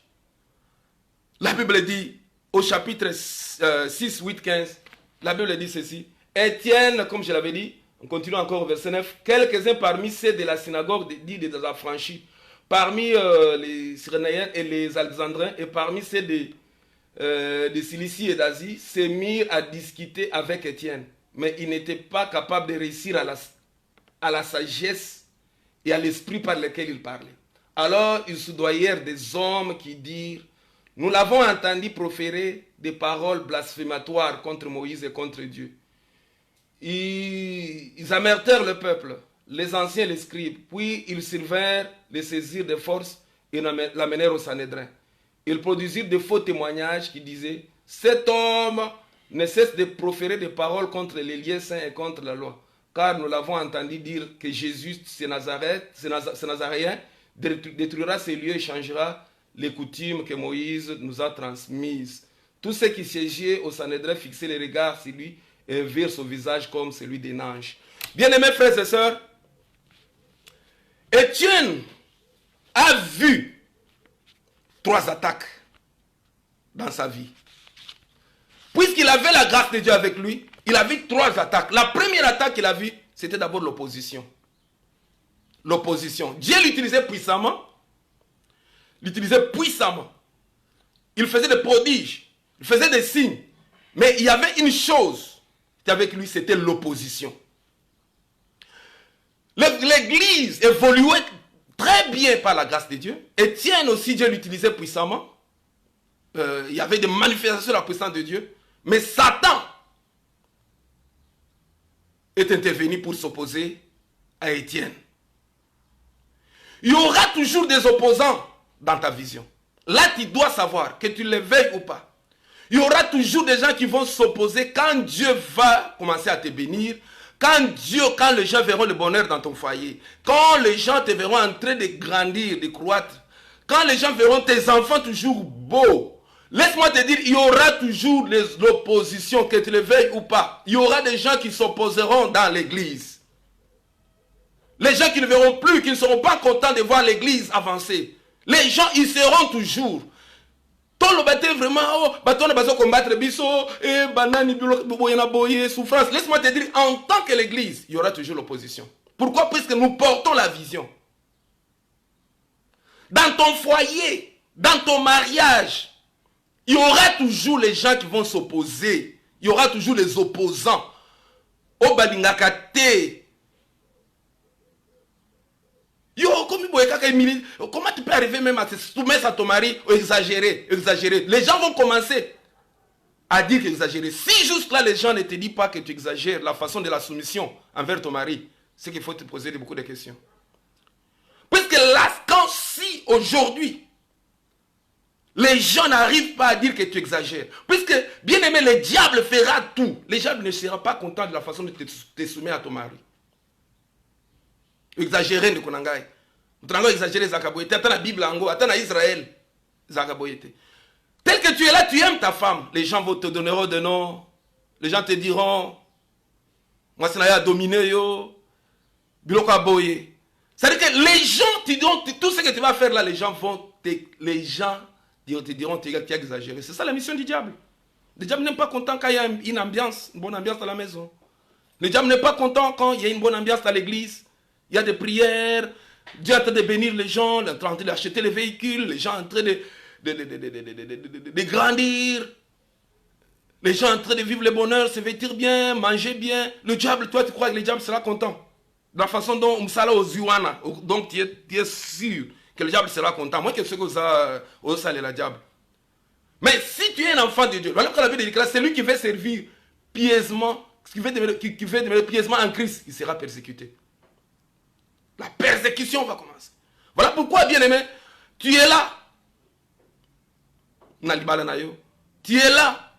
La Bible dit, au chapitre 6, 8, 15, la Bible dit ceci. Étienne, comme je l'avais dit, On continue encore au verset 9. Quelques-uns parmi ceux de la synagogue dits des affranchis, parmi les Cyrénaïens et les Alexandrins, et parmi ceux de Cilicie et d'Asie, se mirent à discuter avec Étienne. Mais ils n'étaient pas capables de réussir à la sagesse et à l'esprit par lequel il parlait. Alors ils soudoyèrent des hommes qui dirent: nous l'avons entendu proférer des paroles blasphématoires contre Moïse et contre Dieu. Ils amertèrent le peuple, les anciens, les scribes, puis ils survinrent les saisir de force et l'amenèrent au Sanhédrin. Ils produisirent de faux témoignages qui disaient: cet homme ne cesse de proférer des paroles contre les lieux saints et contre la loi. Car nous l'avons entendu dire que Jésus, ce Nazaréen, détruira ces lieux et changera les coutumes que Moïse nous a transmises. Tous ceux qui siégeaient au Sanhédrin fixaient les regards sur lui et virent son visage comme celui d'un ange. Bien-aimés frères et sœurs, Étienne a vu 3 attaques dans sa vie. Puisqu'il avait la grâce de Dieu avec lui, il a vu 3 attaques. La première attaque qu'il a vue, c'était d'abord l'opposition. L'opposition. Dieu l'utilisait puissamment. Il faisait des prodiges. Il faisait des signes. Mais il y avait une chose qui était avec lui, c'était l'opposition. L'église évoluait très bien par la grâce de Dieu. Étienne aussi, Dieu l'utilisait puissamment. Il y avait des manifestations de la puissance de Dieu. Mais Satan est intervenu pour s'opposer à Étienne. Il y aura toujours des opposants dans ta vision. Là, tu dois savoir que tu les veuilles ou pas. Il y aura toujours des gens qui vont s'opposer quand Dieu va commencer à te bénir. Quand les gens verront le bonheur dans ton foyer. Quand les gens te verront en train de grandir, de croître. Quand les gens verront tes enfants toujours beaux. Laisse-moi te dire, il y aura toujours l'opposition, que tu le veuilles ou pas. Il y aura des gens qui s'opposeront dans l'église. Les gens qui ne verront plus, qui ne seront pas contents de voir l'église avancer. Les gens, ils seront toujours. Tout le bâtiment vraiment, on a besoin de combattre biso, et banani, souffrance. Laisse-moi te dire, en tant que l'église, il y aura toujours l'opposition. Pourquoi? Puisque nous portons la vision. Dans ton foyer, dans ton mariage, il y aura toujours les gens qui vont s'opposer. Il y aura toujours les opposants. Au balingakate. Comment tu peux arriver même à se soumettre à ton mari ou exagérer? Les gens vont commencer à dire qu'exagérer. Si juste là les gens ne te disent pas que tu exagères la façon de la soumission envers ton mari, c'est qu'il faut te poser beaucoup de questions. Puisque là, quand si aujourd'hui, les gens n'arrivent pas à dire que tu exagères. Puisque, bien aimé, le diable fera tout. Le diable ne sera pas content de la façon de te soumettre à ton mari. Exagérer ne konangai. Nous exagérer Zakaboyete. Attends la Bible en go. Attends la Israël. Zakaboyete. Tel que tu es là, tu aimes ta femme. Les gens vont te donner des noms. Les gens te diront: moi, c'est là, dominer yo. Biloko aboye. C'est-à-dire que les gens te diront, tout ce que tu vas faire là, les gens te diront, tu as exagéré. C'est ça la mission du diable. Le diable n'est pas content quand il y a une ambiance, une bonne ambiance dans la maison. Le diable n'est pas content quand il y a une bonne ambiance dans l'église. Il y a des prières, Dieu est en train de bénir les gens, il est en train d'acheter les véhicules, les gens sont en train de grandir. Les gens sont en train de vivre le bonheur, se vêtir bien, manger bien. Le diable, toi tu crois que le diable sera content? De la façon dont on s'allait aux Yuana, donc tu es sûr que le diable sera content. Moi, que ce que ça le diable. Mais si tu es un enfant de Dieu, voilà la Bible dit que c'est lui qui veut servir pieusement, qui veut demeurer pieusement en Christ, il sera persécuté. La persécution va commencer. Voilà pourquoi, bien aimé, tu es là. Tu es là.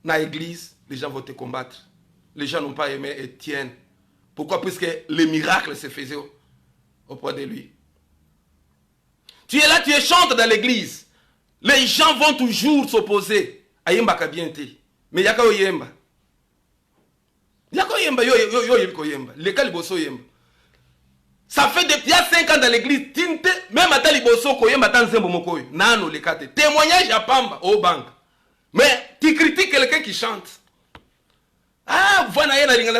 Dans l'église, les gens vont te combattre. Les gens n'ont pas aimé Étienne. Pourquoi? Puisque les miracles se faisaient auprès de lui. Tu es là, tu es chanteur dans l'église. Les gens vont toujours s'opposer à Yemba Kabiente. Mais il y a qu'à Yemba. Il y a qu'à Yemba, Yemba. Les cas Liboso Yemba. Ça fait depuis 5 ans dans l'église. Même à Taliboso, Yemba Tanzembo Mokoy. Nano, les cas. Témoignage à Pamba, au banque. Mais tu critiques quelqu'un qui chante. Ah, voilà,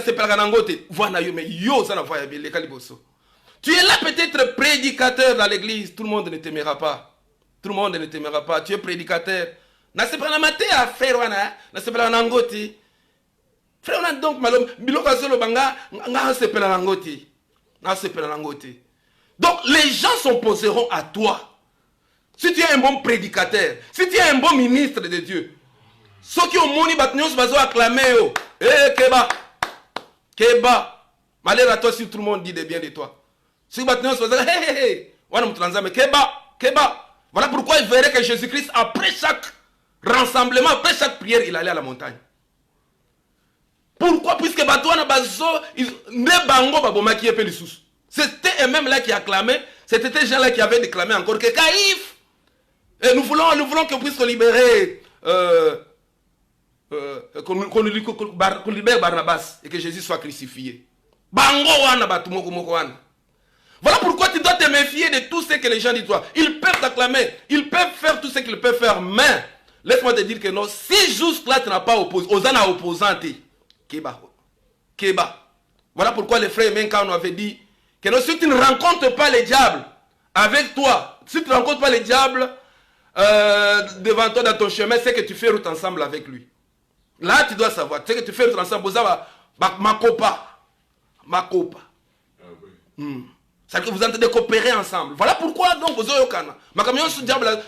c'est pas nangote. Voilà, mais yo, ça n'a pas les caliboso. Tu es là peut-être prédicateur dans l'église, tout le monde ne t'aimera pas. Tout le monde ne t'aimera pas. Tu es prédicateur. Na se pas la maté à faire wana, na se pas la nangote. Frère, on a donc malom, biloka solo banga, nga se pas la nangote. Na se pas la nangote. Donc les gens s'opposeront à toi. Si tu es un bon prédicateur, si tu es un bon ministre de Dieu, ceux qui ont moni batnyos bazo acclamer yo. Eh Keba. Keba. Malheur à toi si tout le monde dit des bien de toi. Si batnyos bazo hey. Wana mutlanzame Keba, Keba. Voilà pourquoi il verrait que Jésus-Christ après chaque rassemblement, après chaque prière, il allait à la montagne. Pourquoi? Puisque batouana bazo ne bango baboma qui est pelisous. C'était eux-mêmes là qui acclamaient, c'était ces gens là qui avaient déclamé encore que Caïphe. Et nous voulons que puisse libérer qu'on libère Barnabas et que Jésus soit crucifié. Bango wana batumoko moko wana. Voilà pourquoi tu dois te méfier de tout ce que les gens disent toi. Ils peuvent t'acclamer, ils peuvent faire tout ce qu'ils peuvent faire, mais laisse-moi te dire que non, si juste là tu n'as pas opposé, Osana opposante, Keba. Keba. Voilà pourquoi les frères Menka nous avaient dit que non, si tu ne rencontres pas les diables avec toi, si tu ne rencontres pas les diables devant toi dans ton chemin, c'est que tu fais route ensemble avec lui. Là, tu dois savoir, c'est que tu fais route ensemble. Ma copa. C'est-à-dire que vous entendez coopérer ensemble. Voilà pourquoi donc vous avez ma camion sous diable,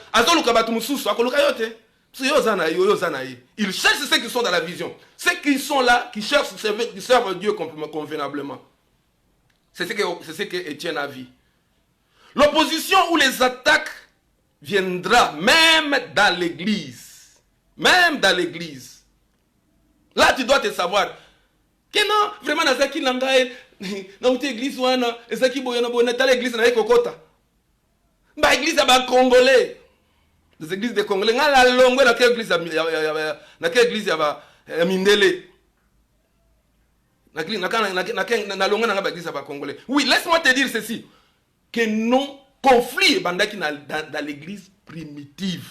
ils cherchent ceux qui sont dans la vision. Ceux qui sont là, qui cherchent, qui servent Dieu convenablement. C'est ce que Étienne a vu. L'opposition ou les attaques viendra même dans l'église. Même dans l'église. Là, tu dois te savoir que non, vraiment, dans cette église, dans l'église, dans l'église, Congolais. Les églises des Congolais, dans quelle église il y a Mindele. Oui, laisse-moi te dire ceci. Que non, conflit dans l'église primitive.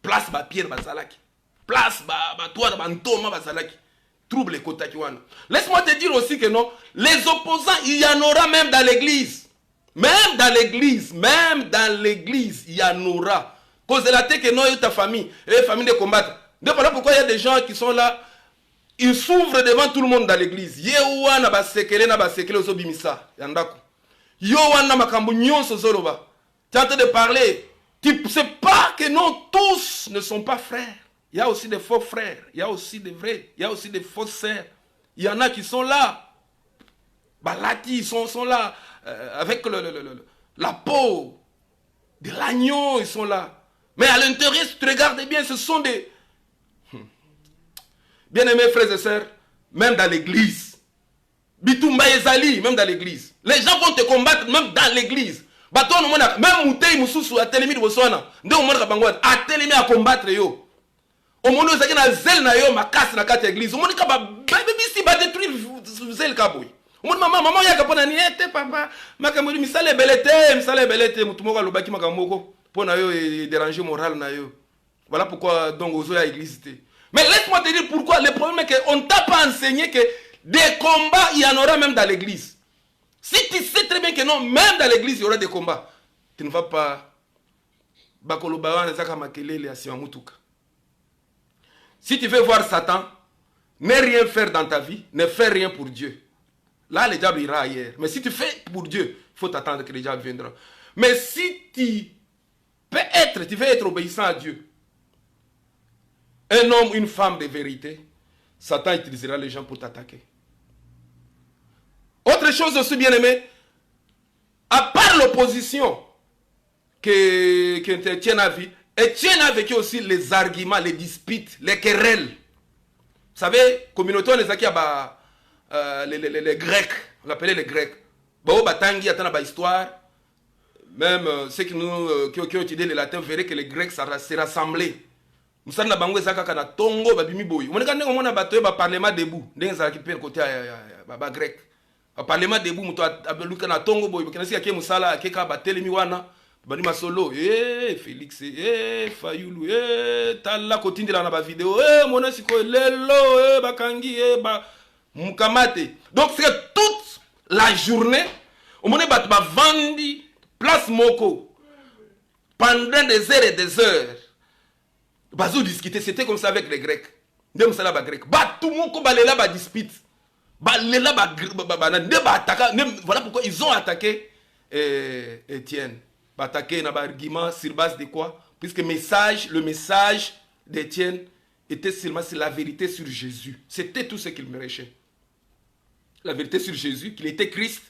Place ba Pierre Basalaki. Place ba toi Bantoma Basalaki. Trouble les Kotakiwana. Laisse-moi te dire aussi que non, les opposants, il y en aura même dans l'église. Même dans l'église, il y en aura. Cause de la tête que non, il y a ta famille, et famille de combattre. Donc voilà pourquoi il y a des gens qui sont là, ils s'ouvrent devant tout le monde dans l'église. Yewana basekele na basekele osobimisa yandako. Yowana makambu nyonso zoloba. Tu es en train de parler. Tu ne sais pas que non, tous ne sont pas frères. Il y a aussi des faux frères, il y a aussi des vrais, il y a aussi des fausses sœurs. Il y en a qui sont là. Balati, ils sont là avec la peau de l'agneau, ils sont là. Mais à l'intérieur, si tu regardes bien, ce sont des... Bien-aimés frères et sœurs, même dans l'église. Bitumba Ezali, même dans l'église. Les gens vont te combattre même dans l'église. Même Moutei Moussousou a télémi de Botswana. A télémi à combattre yo. Au monde où il y a zel na yo, ma casse na carte église. Au monde où il va détruire zel kaboui. Au monde maman ya kapona ni ete papa. Makamuri misale belete mutumoka lobaki makamoko. Pour na yo déranger moral na yo. Voilà pourquoi donc aux a église. Mais laisse-moi te dire pourquoi. Le problème est qu'on ne t'a pas enseigné que des combats, il y en aura même dans l'église. Si tu sais très bien que non, même dans l'église, il y aura des combats, tu ne vas pas... Si tu veux voir Satan, ne rien faire dans ta vie, ne fais rien pour Dieu. Là, le diable ira ailleurs. Mais si tu fais pour Dieu, il faut t'attendre que le diable viendra. Mais si tu veux être obéissant à Dieu, un homme, une femme de vérité, Satan utilisera les gens pour t'attaquer. Autre chose aussi, bien aimé, à part l'opposition que Étienne a vu, Étienne a vécu aussi les arguments, les disputes, les querelles. Vous savez, communauté, on les a les Grecs, on appelait les Grecs. Bao Batangi, attend la histoire. Même ceux qui ont étudié le latin verraient que les Grecs se rassemblaient. Musana bango ezaka kana tongo babimi boyi. Monika ndenge mona bato ba parlement debout. Ndenge ezaki pe côté ba grec. Ba parlement debout muto abeluka na tongo boyi. Kana sika ke musala akeka ba telemi wana bani masolo Félix Fayulu tala kotindela na ba vidéo mona siko lelo bakangi ba mukamate. Donc c'est que toute la journée on mona ba vandi place moko pendant des heures et des heures. Bazou discuter, c'était comme ça avec les Grecs. Ndem sala ba grec. Ba tout moko balela ba dispute. Balela ba attaquer. Voilà pourquoi ils ont attaqué Étienne. Attaqué na ba argument sur base de quoi? Puisque le message d'Étienne était seulement sur la vérité sur Jésus. C'était tout ce qu'il méritait. La vérité sur Jésus, qu'il était Christ,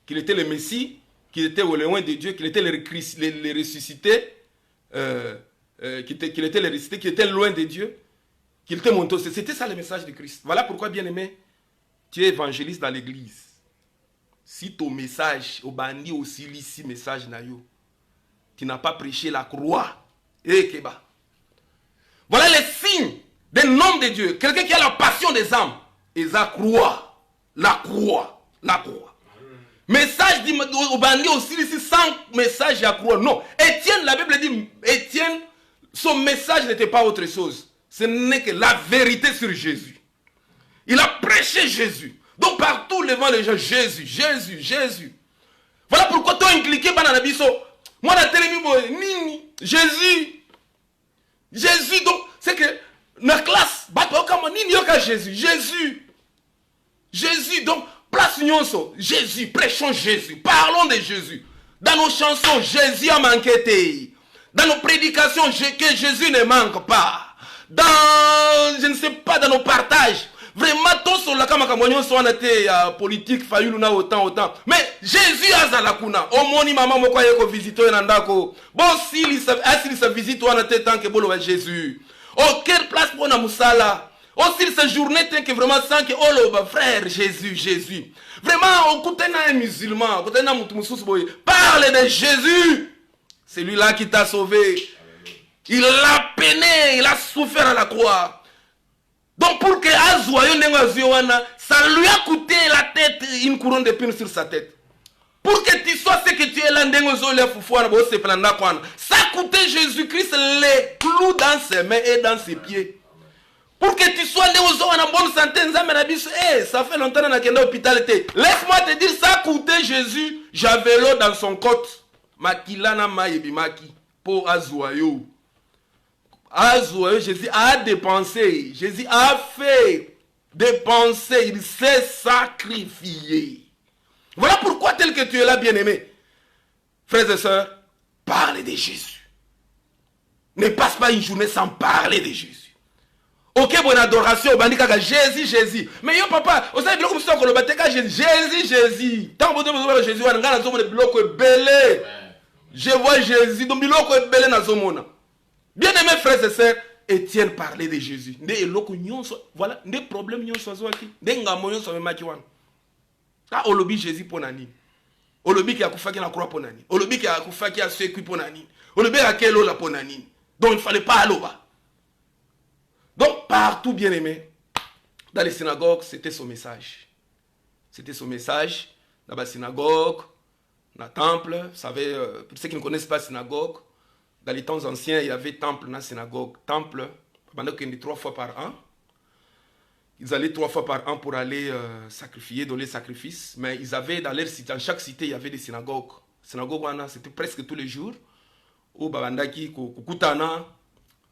qu'il était le Messie, qu'il était au loin de Dieu, qu'il était le ressuscité, qu'il était le ressuscité, qu'il était loin de Dieu, qu'il était monté. C'était ça le message de Christ. Voilà pourquoi, bien aimé, tu es évangéliste dans l'église. Si ton message, au bandi aussi, ici, message nayo, tu n'as pas prêché la croix. Keba. Voilà les signes d'un homme de Dieu. Quelqu'un qui a la passion des âmes. Et la croix. La croix. La croix. Message dit au bandit aussi ici sans message à croix. Non. Étienne, la Bible dit, Étienne, son message n'était pas autre chose. Ce n'est que la vérité sur Jésus. Il a prêché Jésus. Donc partout devant les gens, Jésus, Jésus, Jésus. Voilà pourquoi tu as impliqué dans la biso. Moi, Nini, Jésus. Jésus, donc, c'est que, dans la classe, Nini, Jésus, Jésus. Jésus, donc, place Nyonso, Jésus, prêchons Jésus, parlons de Jésus. Dans nos chansons, Jésus a manqué. Dans nos prédications, que Jésus ne manque pas. Dans, je ne sais pas, dans nos partages. Vraiment, tous sur la caméra, on a été politique, failluna autant. Mais Jésus a la kuna. Au moni maman moko yeko visiter nandako. Bon si sa visite on a été tant que bolo Jésus. Oh quelle place pour na musala. Oh si sa journée tant que vraiment sans que oh le frère Jésus. Vraiment on écoute un musulman, écoute un musulman boy. Parle de Jésus. C'est lui là qui t'a sauvé. Il a peiné, il a souffert à la croix. Donc pour que ça lui a coûté la tête, une couronne d'épines sur sa tête. Pour que tu sois ce que tu es là, ça a coûté Jésus-Christ les clous dans ses mains et dans ses pieds. Pour que tu sois en bonne santé, ça fait longtemps que tu es à l'hôpital. Laisse-moi te dire, ça a coûté Jésus, j'avais l'eau dans son côte. Makilana maïbimaki, pour Azuayo. Jésus a dépensé, Jésus a fait dépenser, il s'est sacrifié. Voilà pourquoi tel que tu es là, bien-aimé. Frères et sœurs, parlez de Jésus. Ne passe pas une journée sans parler de Jésus. Ok, bonne adoration, Jésus. Mais yo papa, vous savez, Jésus. Tant que vous avez Jésus, je vois Jésus, donc biloko est belé dans son. Bien aimés frères et sœurs, Étienne parlait de Jésus. Voilà, des problèmes des ngamoyon sont même ah, olobi Jésus pour nani. Olobi qui a koufaki na croix pour nani. Olobi qui a koufaki a sécu pour nani. Olobi a kelo la pour nani. Donc il ne fallait pas aller bas. Donc partout bien aimé, dans les synagogues, c'était son message. C'était son message dans la synagogue, dans le temple. Vous savez, pour ceux qui ne connaissent pas la synagogue, dans les temps anciens, il y avait temple dans la synagogue. Temple, pendant qu'il y a 3 fois par an. Ils allaient 3 fois par an pour aller sacrifier, donner sacrifices. Mais ils avaient dans leur cité, dans chaque cité, il y avait des synagogues. Synagogue, c'était presque tous les jours. Où Babandaki, Kukutana,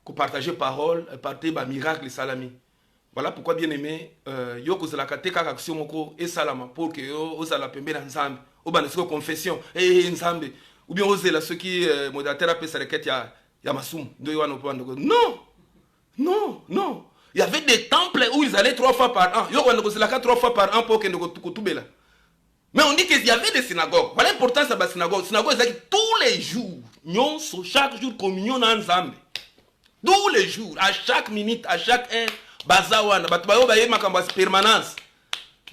qu'on partageait parole, partageait des miracles, salami. Voilà pourquoi, bien aimé, Yoko Zalakate Kakaksio Moko et Salama, pour que Osala Pembe Nzambe, Obanesco Confession, et Nzambe. Ou bien oser là, ceux qui modérateurs appellent sa requête, il y a Massoum. Non. Il y avait des temples où ils allaient 3 fois par an. Ils allaient 3 fois par an pour que nous là. Mais on dit qu'il y avait des synagogues. Voilà l'importance de la synagogue. La synagogue, c'est tous les jours. Chaque jour, communion dans Nzambe. Tous les jours, à chaque minute, à chaque heure, bazawana. Batbayo permanence.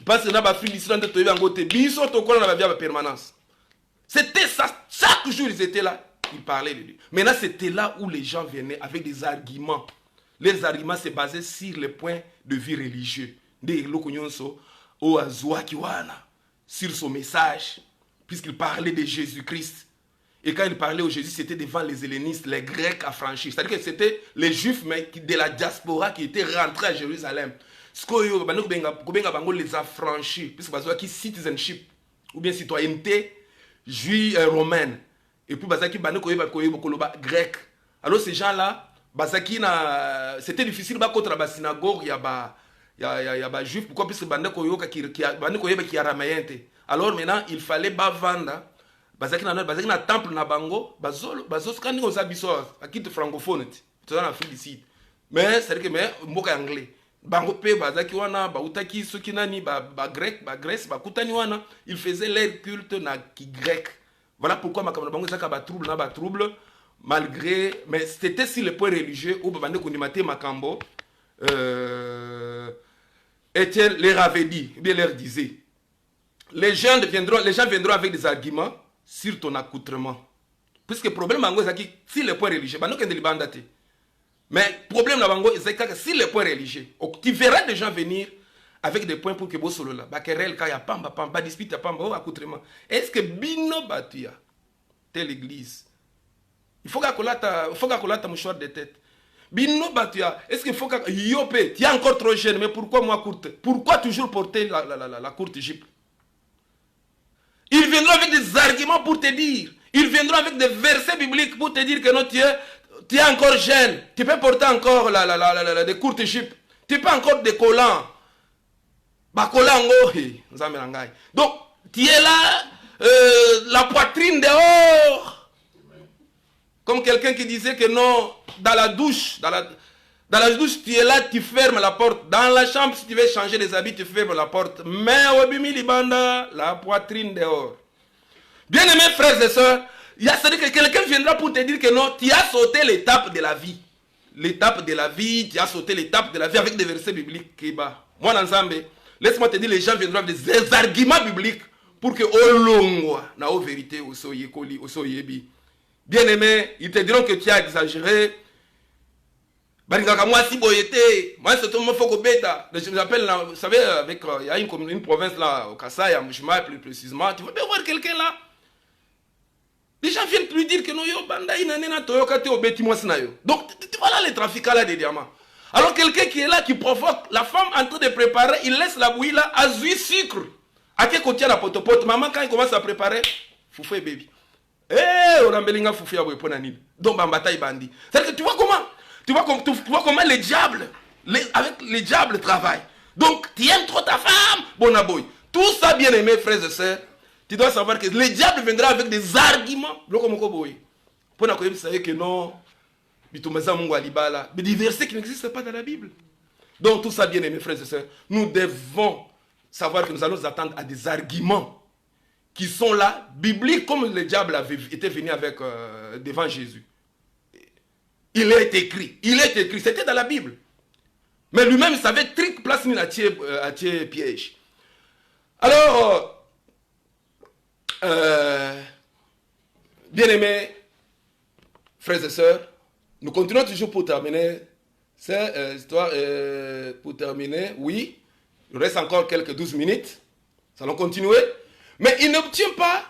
Parce que dans la file d'Israël, tu as un biso, tu as une permanence. C'était ça. Chaque jour, ils étaient là. Ils parlaient de lui. Maintenant, c'était là où les gens venaient avec des arguments. Les arguments se basaient sur les points de vue religieux. Sur son message, puisqu'il parlait de Jésus-Christ. Et quand il parlait au Jésus, c'était devant les hellénistes, les Grecs affranchis. C'est-à-dire que c'était les Juifs mais de la diaspora qui étaient rentrés à Jérusalem. Ce qu'on les affranchis, puisque ils ont citizenship, ou bien citoyenneté juive romaine. Et puis, ils ont grec. Alors, ces gens-là, c'était difficile contre la synagogue, il y a des juifs. Pourquoi? Puisque qui araméen. Alors, maintenant, il fallait vendre. Bazaki na temple na bango bazos kandi oza biso akite francophone tu en Afrique du Sud mais c'est que mais mboka anglais bango pe bazaki wana bautaki soki nani ba grec ba Grèce ba kutani wana ils faisaient leur culte na ki grec. Voilà pourquoi makambo bango zaka ba trouble malgré mais c'était si le point religieux ou bande kondimate makambo Étienne leur avait dit bien leur disait les gens viendront avec des arguments sur ton accoutrement. Puisque le problème, c'est que si le point religieux, mais le problème, c'est que si le point religieux, tu verras des gens venir avec des points pour que vous soyez là. Bakerel, kaya pamba, pamba, dispute, pamba, accoutrement. Est-ce que bino batuya, telle église, il faut que tu mouchoir de tête. Bino batuya, est-ce qu'il faut que yopé, tu es encore trop jeune, mais pourquoi moi courte? Pourquoi toujours porter la courte jupe? Ils viendront avec des arguments pour te dire. Ils viendront avec des versets bibliques pour te dire que non, tu es encore jeune. Tu peux porter encore des courtes jupes. Tu peux encore des collants. Donc, tu es là, la poitrine dehors. Comme quelqu'un qui disait que non, dans la douche, tu es là, tu fermes la porte. Dans la chambre, si tu veux changer les habits, tu fermes la porte. Mais au bimi libanda, la poitrine dehors. Bien aimés frères et sœurs, c'est-à-dire que quelqu'un viendra pour te dire que non, tu as sauté l'étape de la vie. L'étape de la vie, tu as sauté l'étape de la vie avec des versets bibliques. Moi, laisse-moi te dire, les gens viendront avec des arguments bibliques pour que Olongwa, na o vérité, au soyekoli, au soyebi. Bien aimé, ils te diront que tu as exagéré. Moi, si boyete, moi, c'est tout le monde faut bêta. Je m'appelle, vous savez, avec, il y a une province là, au Kassai, à Mouchima, plus précisément. Tu vas bien voir quelqu'un là. Les gens viennent lui dire que non, yo, banda, inanena, toyoka, te obeti, moi, sinayo. Donc, voilà les trafiquants là des diamants. Alors, quelqu'un qui est là, qui provoque, la femme en train de préparer, il laisse la bouillie là, azui sucre. À quel côté la potopote, maman, quand il commence à préparer, foufou et baby. Eh, on a belinga foufou ya bouépon anil. Donc, bambataille bandi. C'est-à-dire que tu vois comment? Tu vois comment les diables, avec les diables travaillent. Donc, tu aimes trop ta femme, bon aboy. Tout ça, bien aimé, frères et sœurs, tu dois savoir que les diables viendront avec des arguments. Pour nous savez que non, mais des versets qui n'existent pas dans la Bible. Donc, tout ça, bien aimé, frères et sœurs, nous devons savoir que nous allons nous attendre à des arguments qui sont là, bibliques, comme le diable avait été venu avec devant Jésus. Il est écrit, c'était dans la Bible. Mais lui-même savait trick place ni à piège. Alors, bien aimés, frères et sœurs, nous continuons toujours pour terminer cette histoire. Pour terminer, oui, il reste encore quelques 12 minutes. Nous allons continuer. Mais il n'obtient pas,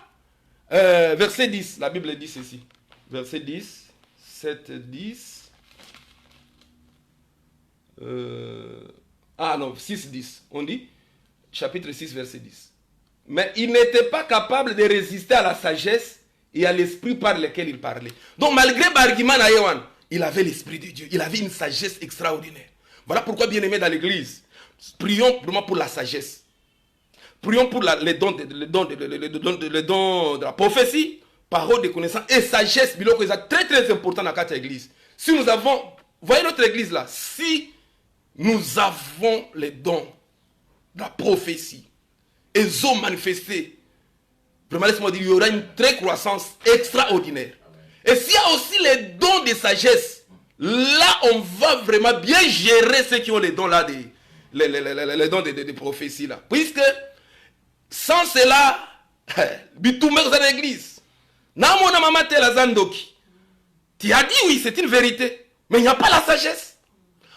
verset 10, la Bible dit ceci. Verset 10. 7, 10. Ah non, 6, 10. On dit, chapitre 6, verset 10. Mais il n'était pas capable de résister à la sagesse et à l'esprit par lequel il parlait. Donc malgré l'argument d'Ayewan, il avait l'esprit de Dieu. Il avait une sagesse extraordinaire. Voilà pourquoi, bien aimé dans l'église, prions vraiment pour la sagesse. Prions pour les dons de la prophétie, parole de connaissance et sagesse, c'est très très important dans notre église. Si nous avons, voyez notre église là, si nous avons les dons de la prophétie, ils ont manifesté, vraiment laisse-moi dire, il y aura une très croissance extraordinaire. Et s'il y a aussi les dons de sagesse, là on va vraiment bien gérer ceux qui ont les dons là, les dons de prophétie là. Puisque sans cela, bitoumé dans l'église. Tu as dit oui, c'est une vérité. Mais il n'y a pas la sagesse.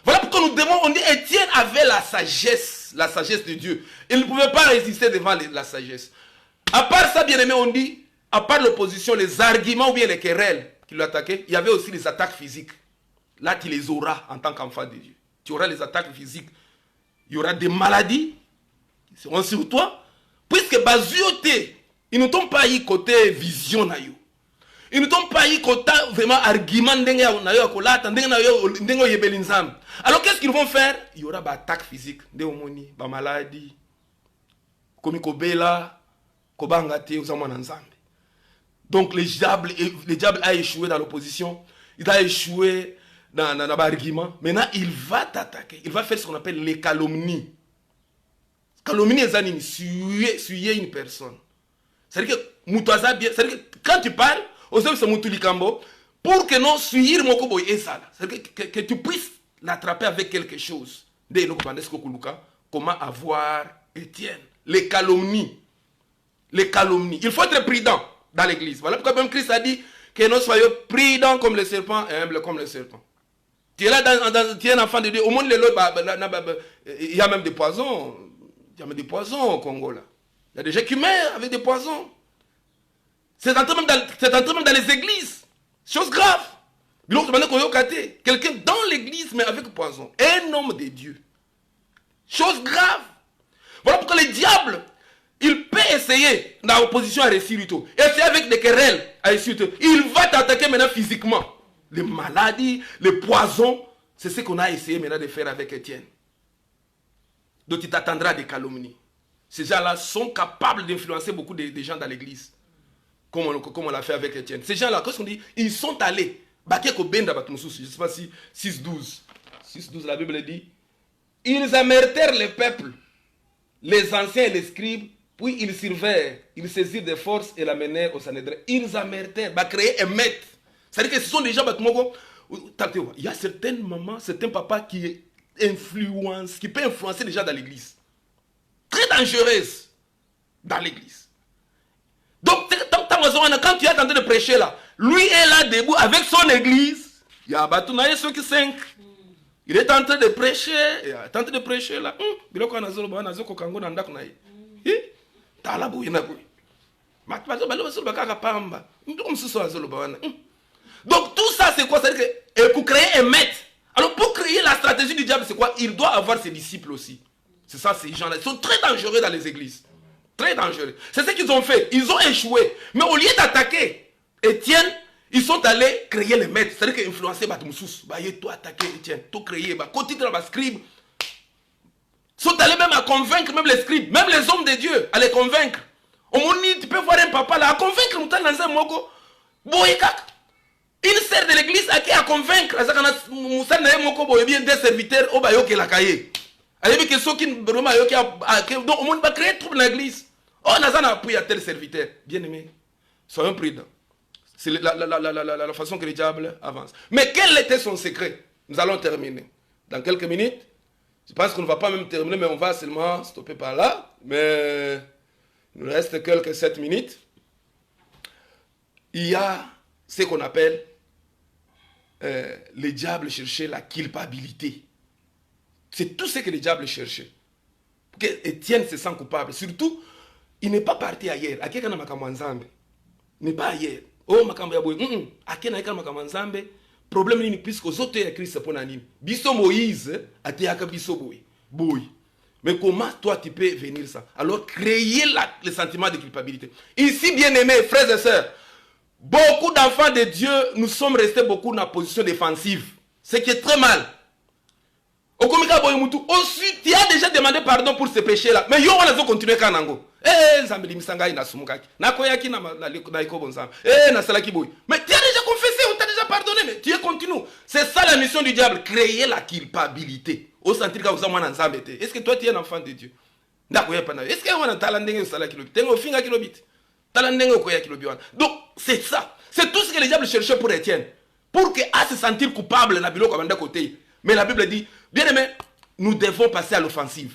Voilà pourquoi nous devons, on dit Étienne avait la sagesse de Dieu. Il ne pouvait pas résister devant la sagesse. À part ça, bien aimé, on dit, à part l'opposition, les arguments ou bien les querelles qui l'attaquaient, il y avait aussi les attaques physiques. Là, tu les auras en tant qu'enfant de Dieu. Tu auras les attaques physiques. Il y aura des maladies qui seront sur toi. Puisque Bazioté, ils ne t'ont pas eu côté vision. Ils ne t'ont pas eu côté vraiment argument. Alors qu'est-ce qu'ils vont faire? Il y aura des attaques physiques, des maladies, comme Kobela, Kobangate, donc le diable a échoué dans l'opposition, il a échoué dans l'argument. Maintenant, il va t'attaquer. Il va faire ce qu'on appelle les calomnies. Calomnie, c'est suyer une personne. C'est-à-dire que quand tu parles, c'est Moutulikambo, pour que non suyer Mokobo et ça. C'est-à-dire que tu puisses l'attraper avec quelque chose. Comment avoir Étienne? Les calomnies. Les calomnies. Il faut être prudent dans l'église. Voilà pourquoi même Christ a dit que nous soyons prudents comme les serpents et humbles comme les serpents. Tu es là, tu es un enfant de Dieu. Au monde, il y a même des poisons. Il y a même des poisons au Congo. Là. Il y a des gens qui meurent avec des poisons. C'est entré même dans les églises. Chose grave. Quelqu'un dans l'église, mais avec poison. Un homme de Dieu. Chose grave. Voilà pourquoi le diable, il peut essayer, dans l'opposition à réussir du tout. Essayer avec des querelles à réussir du tout. Il va t'attaquer maintenant physiquement. Les maladies, les poisons, c'est ce qu'on a essayé maintenant de faire avec Étienne. Donc il t'attendra des calomnies. Ces gens-là sont capables d'influencer beaucoup de gens dans l'église. Comme on l'a fait avec Étienne. Ces gens-là, qu'est-ce qu'on dit? Ils sont allés. Je ne sais pas si 6-12. 6-12, la Bible dit. Ils amertèrent le peuple, les anciens et les scribes, puis ils servèrent, ils saisirent des forces et l'amenèrent au Sanhédrin. Ils amertèrent, créer un maître. C'est-à-dire que ce sont des gens, il y a certaines mamans, certains papas qui peuvent influencer les gens dans l'église. Très dangereuse dans l'église. Donc, quand tu es en train de prêcher là, lui est là debout avec son église. Il y a Batounaï ceux qui 5. Il est en train de prêcher. Il est en train de prêcher là. Donc tout ça c'est quoi? C'est-à-dire que pour créer un maître. Alors pour créer la stratégie du diable, c'est quoi? Il doit avoir ses disciples aussi. C'est ça, ces gens-là. Ils sont très dangereux dans les églises. Très dangereux. C'est ce qu'ils ont fait. Ils ont échoué. Mais au lieu d'attaquer Étienne, ils sont allés créer les maîtres. C'est-à-dire qu'influencer Batmoussous. Toi attaquer Étienne. Toi créer. Côté de la scribe. Ils sont allés même à convaincre même les scribes. Même les hommes de Dieu. À les convaincre. Au moment où tu peux voir un papa là. À convaincre nous dans un mogo. Une sœur de l'église à qui à convaincre. Bien des serviteurs. Au bayo qui la cahier. Donc au monde va créer trouble dans l'église. Oh, on a appuyé à tel serviteur. Bien aimé. Soyons prudents. C'est la façon que le diable avance. Mais quel était son secret? Nous allons terminer. Dans quelques minutes, je pense qu'on ne va pas même terminer, mais on va seulement stopper par là. Mais il nous reste quelques 7 minutes. Il y a ce qu'on appelle le diable chercher la culpabilité. C'est tout ce que le diable cherchait. Pour que Étienne se sente coupable. Surtout, il n'est pas parti ailleurs. Il n'est pas ailleurs. Oh, problème ni puisque aux autres Christ pour nani. Biso Moïse a été à biso boy. Mais comment toi tu peux venir ça? Alors créer le sentiment de culpabilité. Ici, bien aimés frères et sœurs, beaucoup d'enfants de Dieu, nous sommes restés beaucoup dans la position défensive. Ce qui est très mal. Aussi, tu as déjà demandé pardon pour ce péché-là. Mais on va continuer quand nango. Mais tu as déjà confessé, on t'a déjà pardonné, mais tu es continu. C'est ça la mission du diable, créer la culpabilité. Est-ce que toi tu es un enfant de Dieu? Est-ce que tu as un talent de donc c'est ça. C'est tout ce que le diable cherchait pour Étienne. Pour qu'il se sentir coupable. Mais la Bible dit, bien aimé, nous devons passer à l'offensive.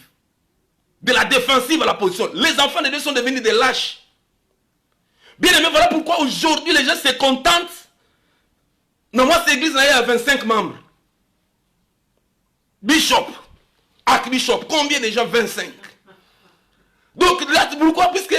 De la défensive à la position. Les enfants de Dieu sont devenus des lâches. Bien aimé, voilà pourquoi aujourd'hui les gens se contentent. Non, moi, cette église, il y a 25 membres. Bishop, archbishop, combien de gens? 25. Donc là, pourquoi? Puisque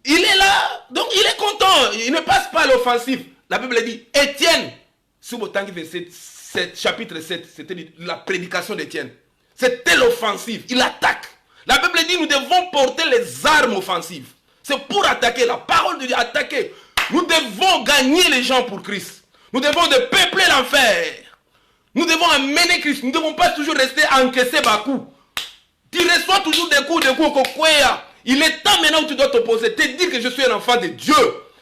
Il est là, donc il est content. Il ne passe pas à l'offensive. La Bible dit, Étienne, sur le temps qui verset 7, chapitre 7, c'était la prédication d'Étienne. C'était l'offensive. Il attaque. La Bible dit, nous devons porter les armes offensives. C'est pour attaquer. La parole de Dieu, attaquer. Nous devons gagner les gens pour Christ. Nous devons peupler l'enfer. Nous devons amener Christ. Nous ne devons pas toujours rester à encaisser Bakou. Tu reçois toujours des coups, Il est temps maintenant où tu dois t'opposer. Te dire que je suis un enfant de Dieu.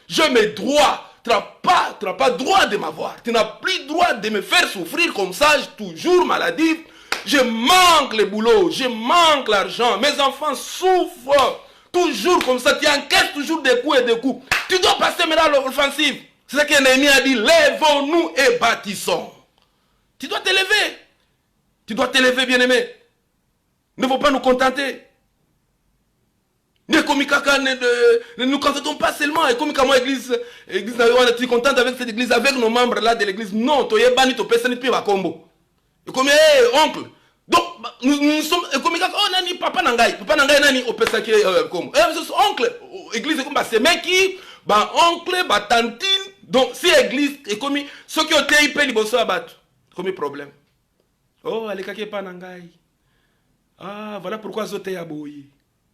Je me droit. Tu n'as pas droit de m'avoir. Tu n'as plus droit de me faire souffrir comme ça, toujours maladif. Je manque le boulot. Je manque l'argent. Mes enfants souffrent. Toujours comme ça. Tu encaisses toujours des coups et des coups. Tu dois passer maintenant à l'offensive. C'est ce que Néhémie a dit. Lèvons-nous et bâtissons. Tu dois t'élever. Tu dois t'élever, bien-aimé. Ne faut pas nous contenter. Ne nous contentons pas seulement. Et comme moi, église, tu es contente avec cette église, avec nos membres là de l'église. Non, tu es banni, tu es personne, tu es combo. Et comme oncle. Donc, nous sommes, comme oh, nani, papa nangai, nani, au pesa qui est comme. Oncle, église, comme c'est mec qui, oncle, tantine. Donc, si église, et comme, ceux qui ont été hyper libres, ça battre. Comme problème. Oh, allez, kake pas nangai. Ah, voilà pourquoi Zoté a bouillé.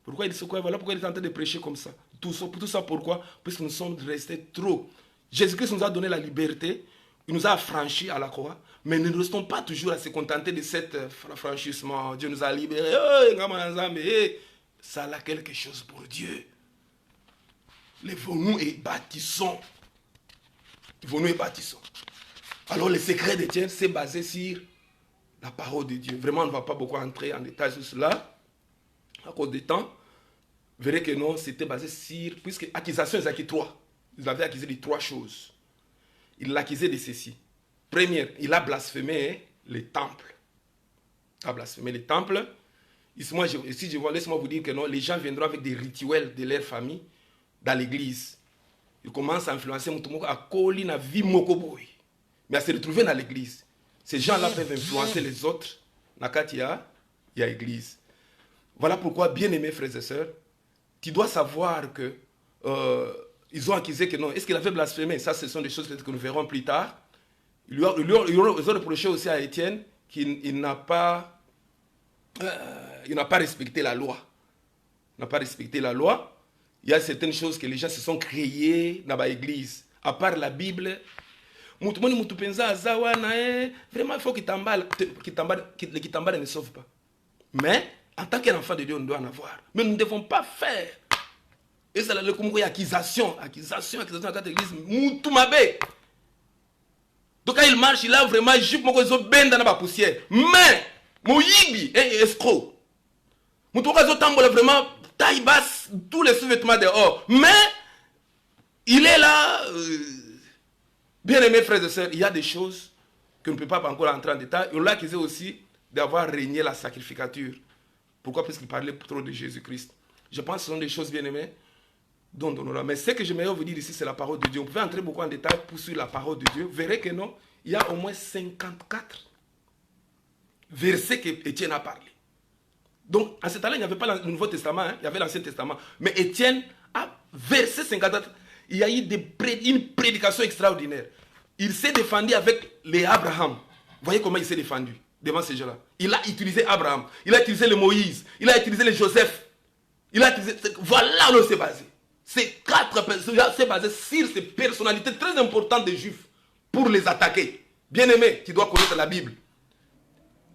Pourquoi il dit quoi? Voilà pourquoi il est en train de prêcher comme ça. Tout ça pourquoi? Parce que nous sommes restés trop. Jésus-Christ nous a donné la liberté. Il nous a affranchis à la croix. Mais nous ne restons pas toujours à se contenter de cet affranchissement. Dieu nous a libérés. Ça a quelque chose pour Dieu. Lèvons-nous et bâtissons. Lèvons-nous et bâtissons. Alors le secret d'Étienne, c'est basé sur la parole de Dieu. Vraiment, on ne va pas beaucoup entrer en détail sur cela. À cause du temps, vous verrez que non, c'était basé sur... Puisque accusation, ils acquis trois. Ils avaient accusé de trois choses. Il l'accusait de ceci. Première, il a blasphémé les temples. Il a blasphémé les temples. Ici, laisse-moi vous dire que non, les gens viendront avec des rituels de leur famille dans l'église. Ils commencent à influencer Moutoumoko à Koli, na vie Mokoboy. Mais à se retrouver dans l'église. Ces gens-là peuvent influencer les autres. Nakatia, il y a l'église. Voilà pourquoi, bien-aimés frères et sœurs, tu dois savoir que ils ont accusé que non. Est-ce qu'il avait blasphémé? Ça, ce sont des choses que nous verrons plus tard. Ils ont reproché aussi à Étienne qu'il n'a pas respecté la loi. Il n'a pas respecté la loi. Il y a certaines choses que les gens se sont créées dans l'église. À part la Bible, vraiment, il faut qu'il t'emballe. Qu'il ne sauve pas. Mais, en tant qu'enfant de Dieu, on doit en avoir. Mais nous ne devons pas faire. Et c'est le accusation à l'église. Donc quand il marche, il a vraiment jupe mon réseau ben dans la poussière. Mais, mon yibi est escroc. Mon réseau tambour vraiment taille basse, tous les sous-vêtements dehors. Mais, il est là. Bien aimés frères et sœurs, il y a des choses que ne peut pas encore entrer en détail. On l'a accusé aussi d'avoir régné la sacrificature. Pourquoi? Parce qu'il parlait trop de Jésus-Christ. Je pense que ce sont des choses bien aimées dont on aura. Mais ce que j'aimerais vous dire ici, c'est la parole de Dieu. On pouvait entrer beaucoup en détail pour suivre la parole de Dieu. Vous verrez que non, il y a au moins 54 versets qu'Étienne a parlé. Donc, en ce temps-là, il n'y avait pas le Nouveau Testament, il y avait l'Ancien Testament. Mais Étienne a versé 54. Il y a eu une prédication extraordinaire. Il s'est défendu avec les Abraham. Vous voyez comment il s'est défendu devant ces gens-là. Il a utilisé Abraham, il a utilisé le Moïse, il a utilisé le Joseph. Voilà où c'est basé. Ces 4 personnes, c'est basé sur ces personnalités très importantes des Juifs pour les attaquer. Bien-aimé, tu dois connaître la Bible.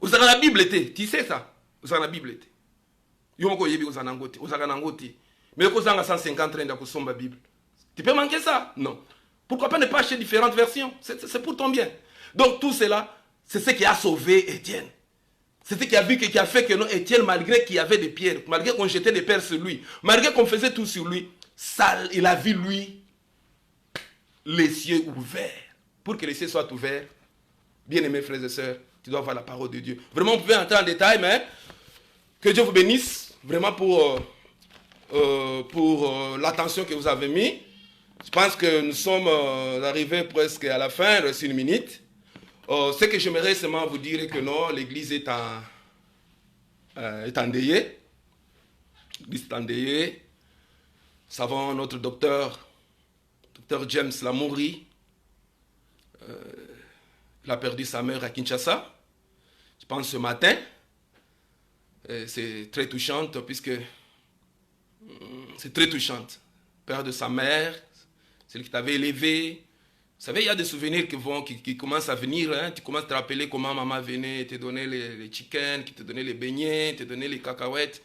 Vous avez la Bible était, tu sais ça. Vous avez la Bible était. Mais vous avez 150 ans dans la Bible. Tu peux manquer ça? Non. Pourquoi pas ne pas acheter différentes versions? C'est pour ton bien. Donc tout cela, c'est ce qui a sauvé Étienne. C'est ce qui a fait que non, Étienne, malgré qu'il y avait des pierres, malgré qu'on jetait des pierres sur lui, malgré qu'on faisait tout sur lui, ça, il a vu lui les cieux ouverts. Pour que les cieux soient ouverts, bien-aimés frères et sœurs, tu dois avoir la parole de Dieu. Vraiment, vous pouvez entrer en détail, mais que Dieu vous bénisse vraiment pour l'attention que vous avez mis. Je pense que nous sommes arrivés presque à la fin, il reste 1 minute. Ce que j'aimerais seulement vous dire est que non, l'église est endeuillée. L'église est endeuillée. savons notre docteur James Lamouri. Il a perdu sa mère à Kinshasa, je pense ce matin. C'est très touchante puisque c'est très touchante. Père de sa mère, celle qui t'avait élevé. Vous savez, il y a des souvenirs qui commencent à venir. Hein. Tu commences à te rappeler comment maman venait te donner les chickens, qui te donnait les beignets, te donnait les cacahuètes.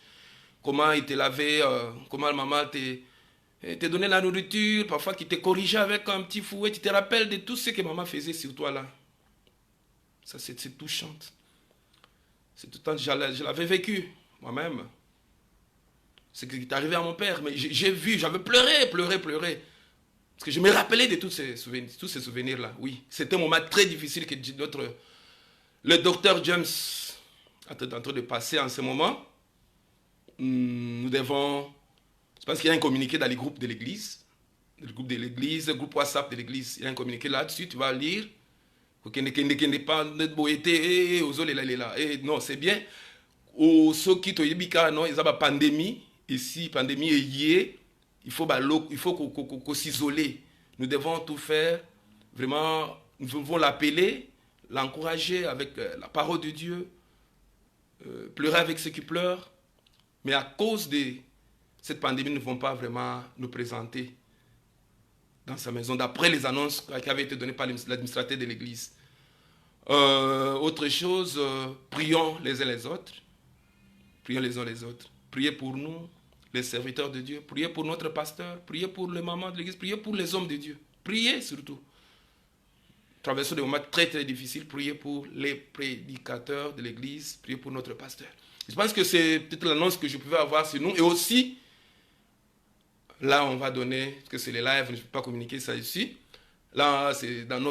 Comment il te lavait, comment maman te donnait la nourriture, parfois qui te corrigeait avec un petit fouet. Tu te rappelles de tout ce que maman faisait sur toi là. Ça, c'est touchant. C'est tout le temps, je l'avais vécu moi-même. C'est ce qui est arrivé à mon père. Mais j'ai vu, j'avais pleuré. Parce que je me rappelais de tous ces souvenirs-là. Oui, c'était un moment très difficile que le docteur James est en train de passer en ce moment. Nous devons... Je pense qu'il y a un communiqué dans les groupes de l'église. Le groupe WhatsApp de l'église. Il y a un communiqué là-dessus, tu vas lire. Non, c'est bien. Ceux qui ont eu une pandémie, ici, pandémie est liée. Il faut qu'on s'isole. Nous devons tout faire. Vraiment, nous devons l'appeler, l'encourager avec la parole de Dieu, pleurer avec ceux qui pleurent. Mais à cause de cette pandémie, nous ne pouvons pas vraiment nous présenter dans sa maison, d'après les annonces qui avaient été données par l'administrateur de l'église. Autre chose, prions les uns les autres. Prions les uns les autres. Priez pour nous, les serviteurs de Dieu. Priez pour notre pasteur. Priez pour les mamans de l'église. Priez pour les hommes de Dieu. Priez surtout. Traversons des moments très très difficiles. Priez pour les prédicateurs de l'église. Priez pour notre pasteur. Je pense que c'est peut-être l'annonce que je pouvais avoir sur nous. Et aussi, là on va donner, parce que c'est les lives, je ne peux pas communiquer ça ici. Là c'est dans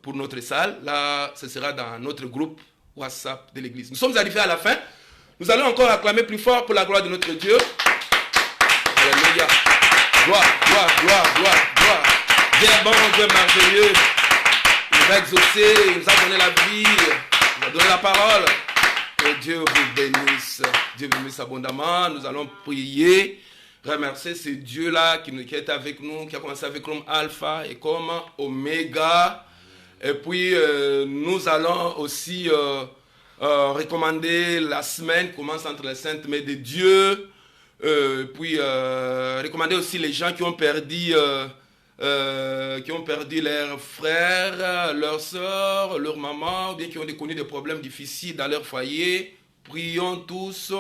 pour notre salle. Là ce sera dans notre groupe WhatsApp de l'église. Nous sommes arrivés à la fin. Nous allons encore acclamer plus fort pour la gloire de notre Dieu. Alléluia. Gloire. Dieu est bon, Dieu est merveilleux. Il nous a exaucé, il nous a donné la vie, il nous a donné la parole. Que Dieu vous bénisse. Dieu vous bénisse abondamment. Nous allons prier, remercier ce Dieu-là qui est avec nous, qui a commencé avec nous Alpha et comme Oméga. Et puis, nous allons aussi recommander la semaine qui commence entre les saintes mains de Dieu. Puis, recommander aussi les gens qui ont perdu leurs frères, leurs soeurs, leurs mamans, ou bien qui ont connu des problèmes difficiles dans leur foyer. Prions tous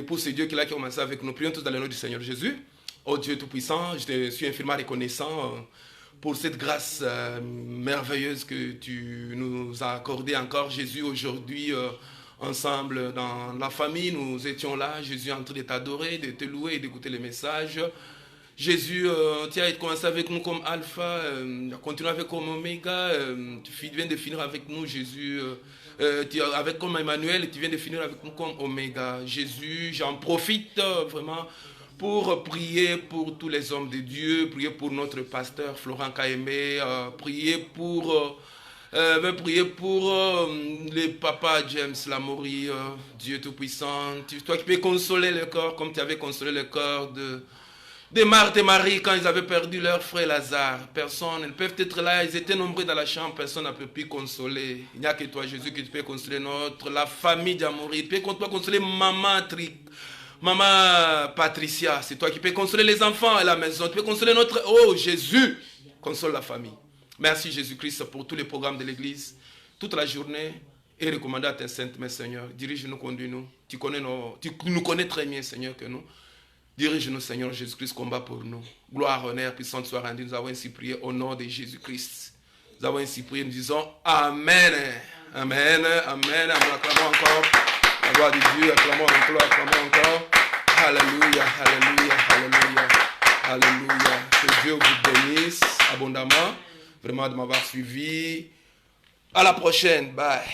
pour ce Dieu qui a commencé avec nous. Prions tous dans le nom du Seigneur Jésus. Oh Dieu Tout-Puissant, je suis infiniment reconnaissant pour cette grâce merveilleuse que tu nous as accordée encore, Jésus, aujourd'hui, ensemble dans la famille. Nous étions là, Jésus, en train de t'adorer, de te louer et d'écouter les messages. Jésus, tu as commencé avec nous comme Alpha, continué avec comme Oméga, tu viens de finir avec nous, Jésus, avec comme Emmanuel, tu viens de finir avec nous comme Oméga. Jésus, j'en profite vraiment pour prier pour tous les hommes de Dieu, prier pour notre pasteur Florent Kaemé, prier pour les papas James Lamouri, Dieu Tout-Puissant, toi qui peux consoler le corps comme tu avais consolé le corps de Marthe et Marie quand ils avaient perdu leur frère Lazare. Personne, ils peuvent être là, ils étaient nombreux dans la chambre, personne n'a pu consoler. Il n'y a que toi, Jésus, qui peut consoler la famille d'Amouri. Tu peux consoler Maman Patricia, c'est toi qui peux consoler les enfants à la maison. Tu peux consoler Oh Jésus, console la famille. Merci Jésus-Christ pour tous les programmes de l'église, toute la journée, et recommandé à tes saintes mains, Seigneur. Dirige-nous, conduis-nous. Tu nous connais très bien, Seigneur, que nous. Dirige-nous, Seigneur Jésus-Christ, combat pour nous. Gloire, honneur, puissance soit rendue. Nous avons ainsi prié au nom de Jésus-Christ. Nous avons ainsi prié, nous disons Amen. Amen. Amen. Acclamons encore la gloire de Dieu. Acclamons encore. Alléluia, alléluia, alléluia, alléluia. Que Dieu vous bénisse abondamment. Vraiment de m'avoir suivi. À la prochaine. Bye.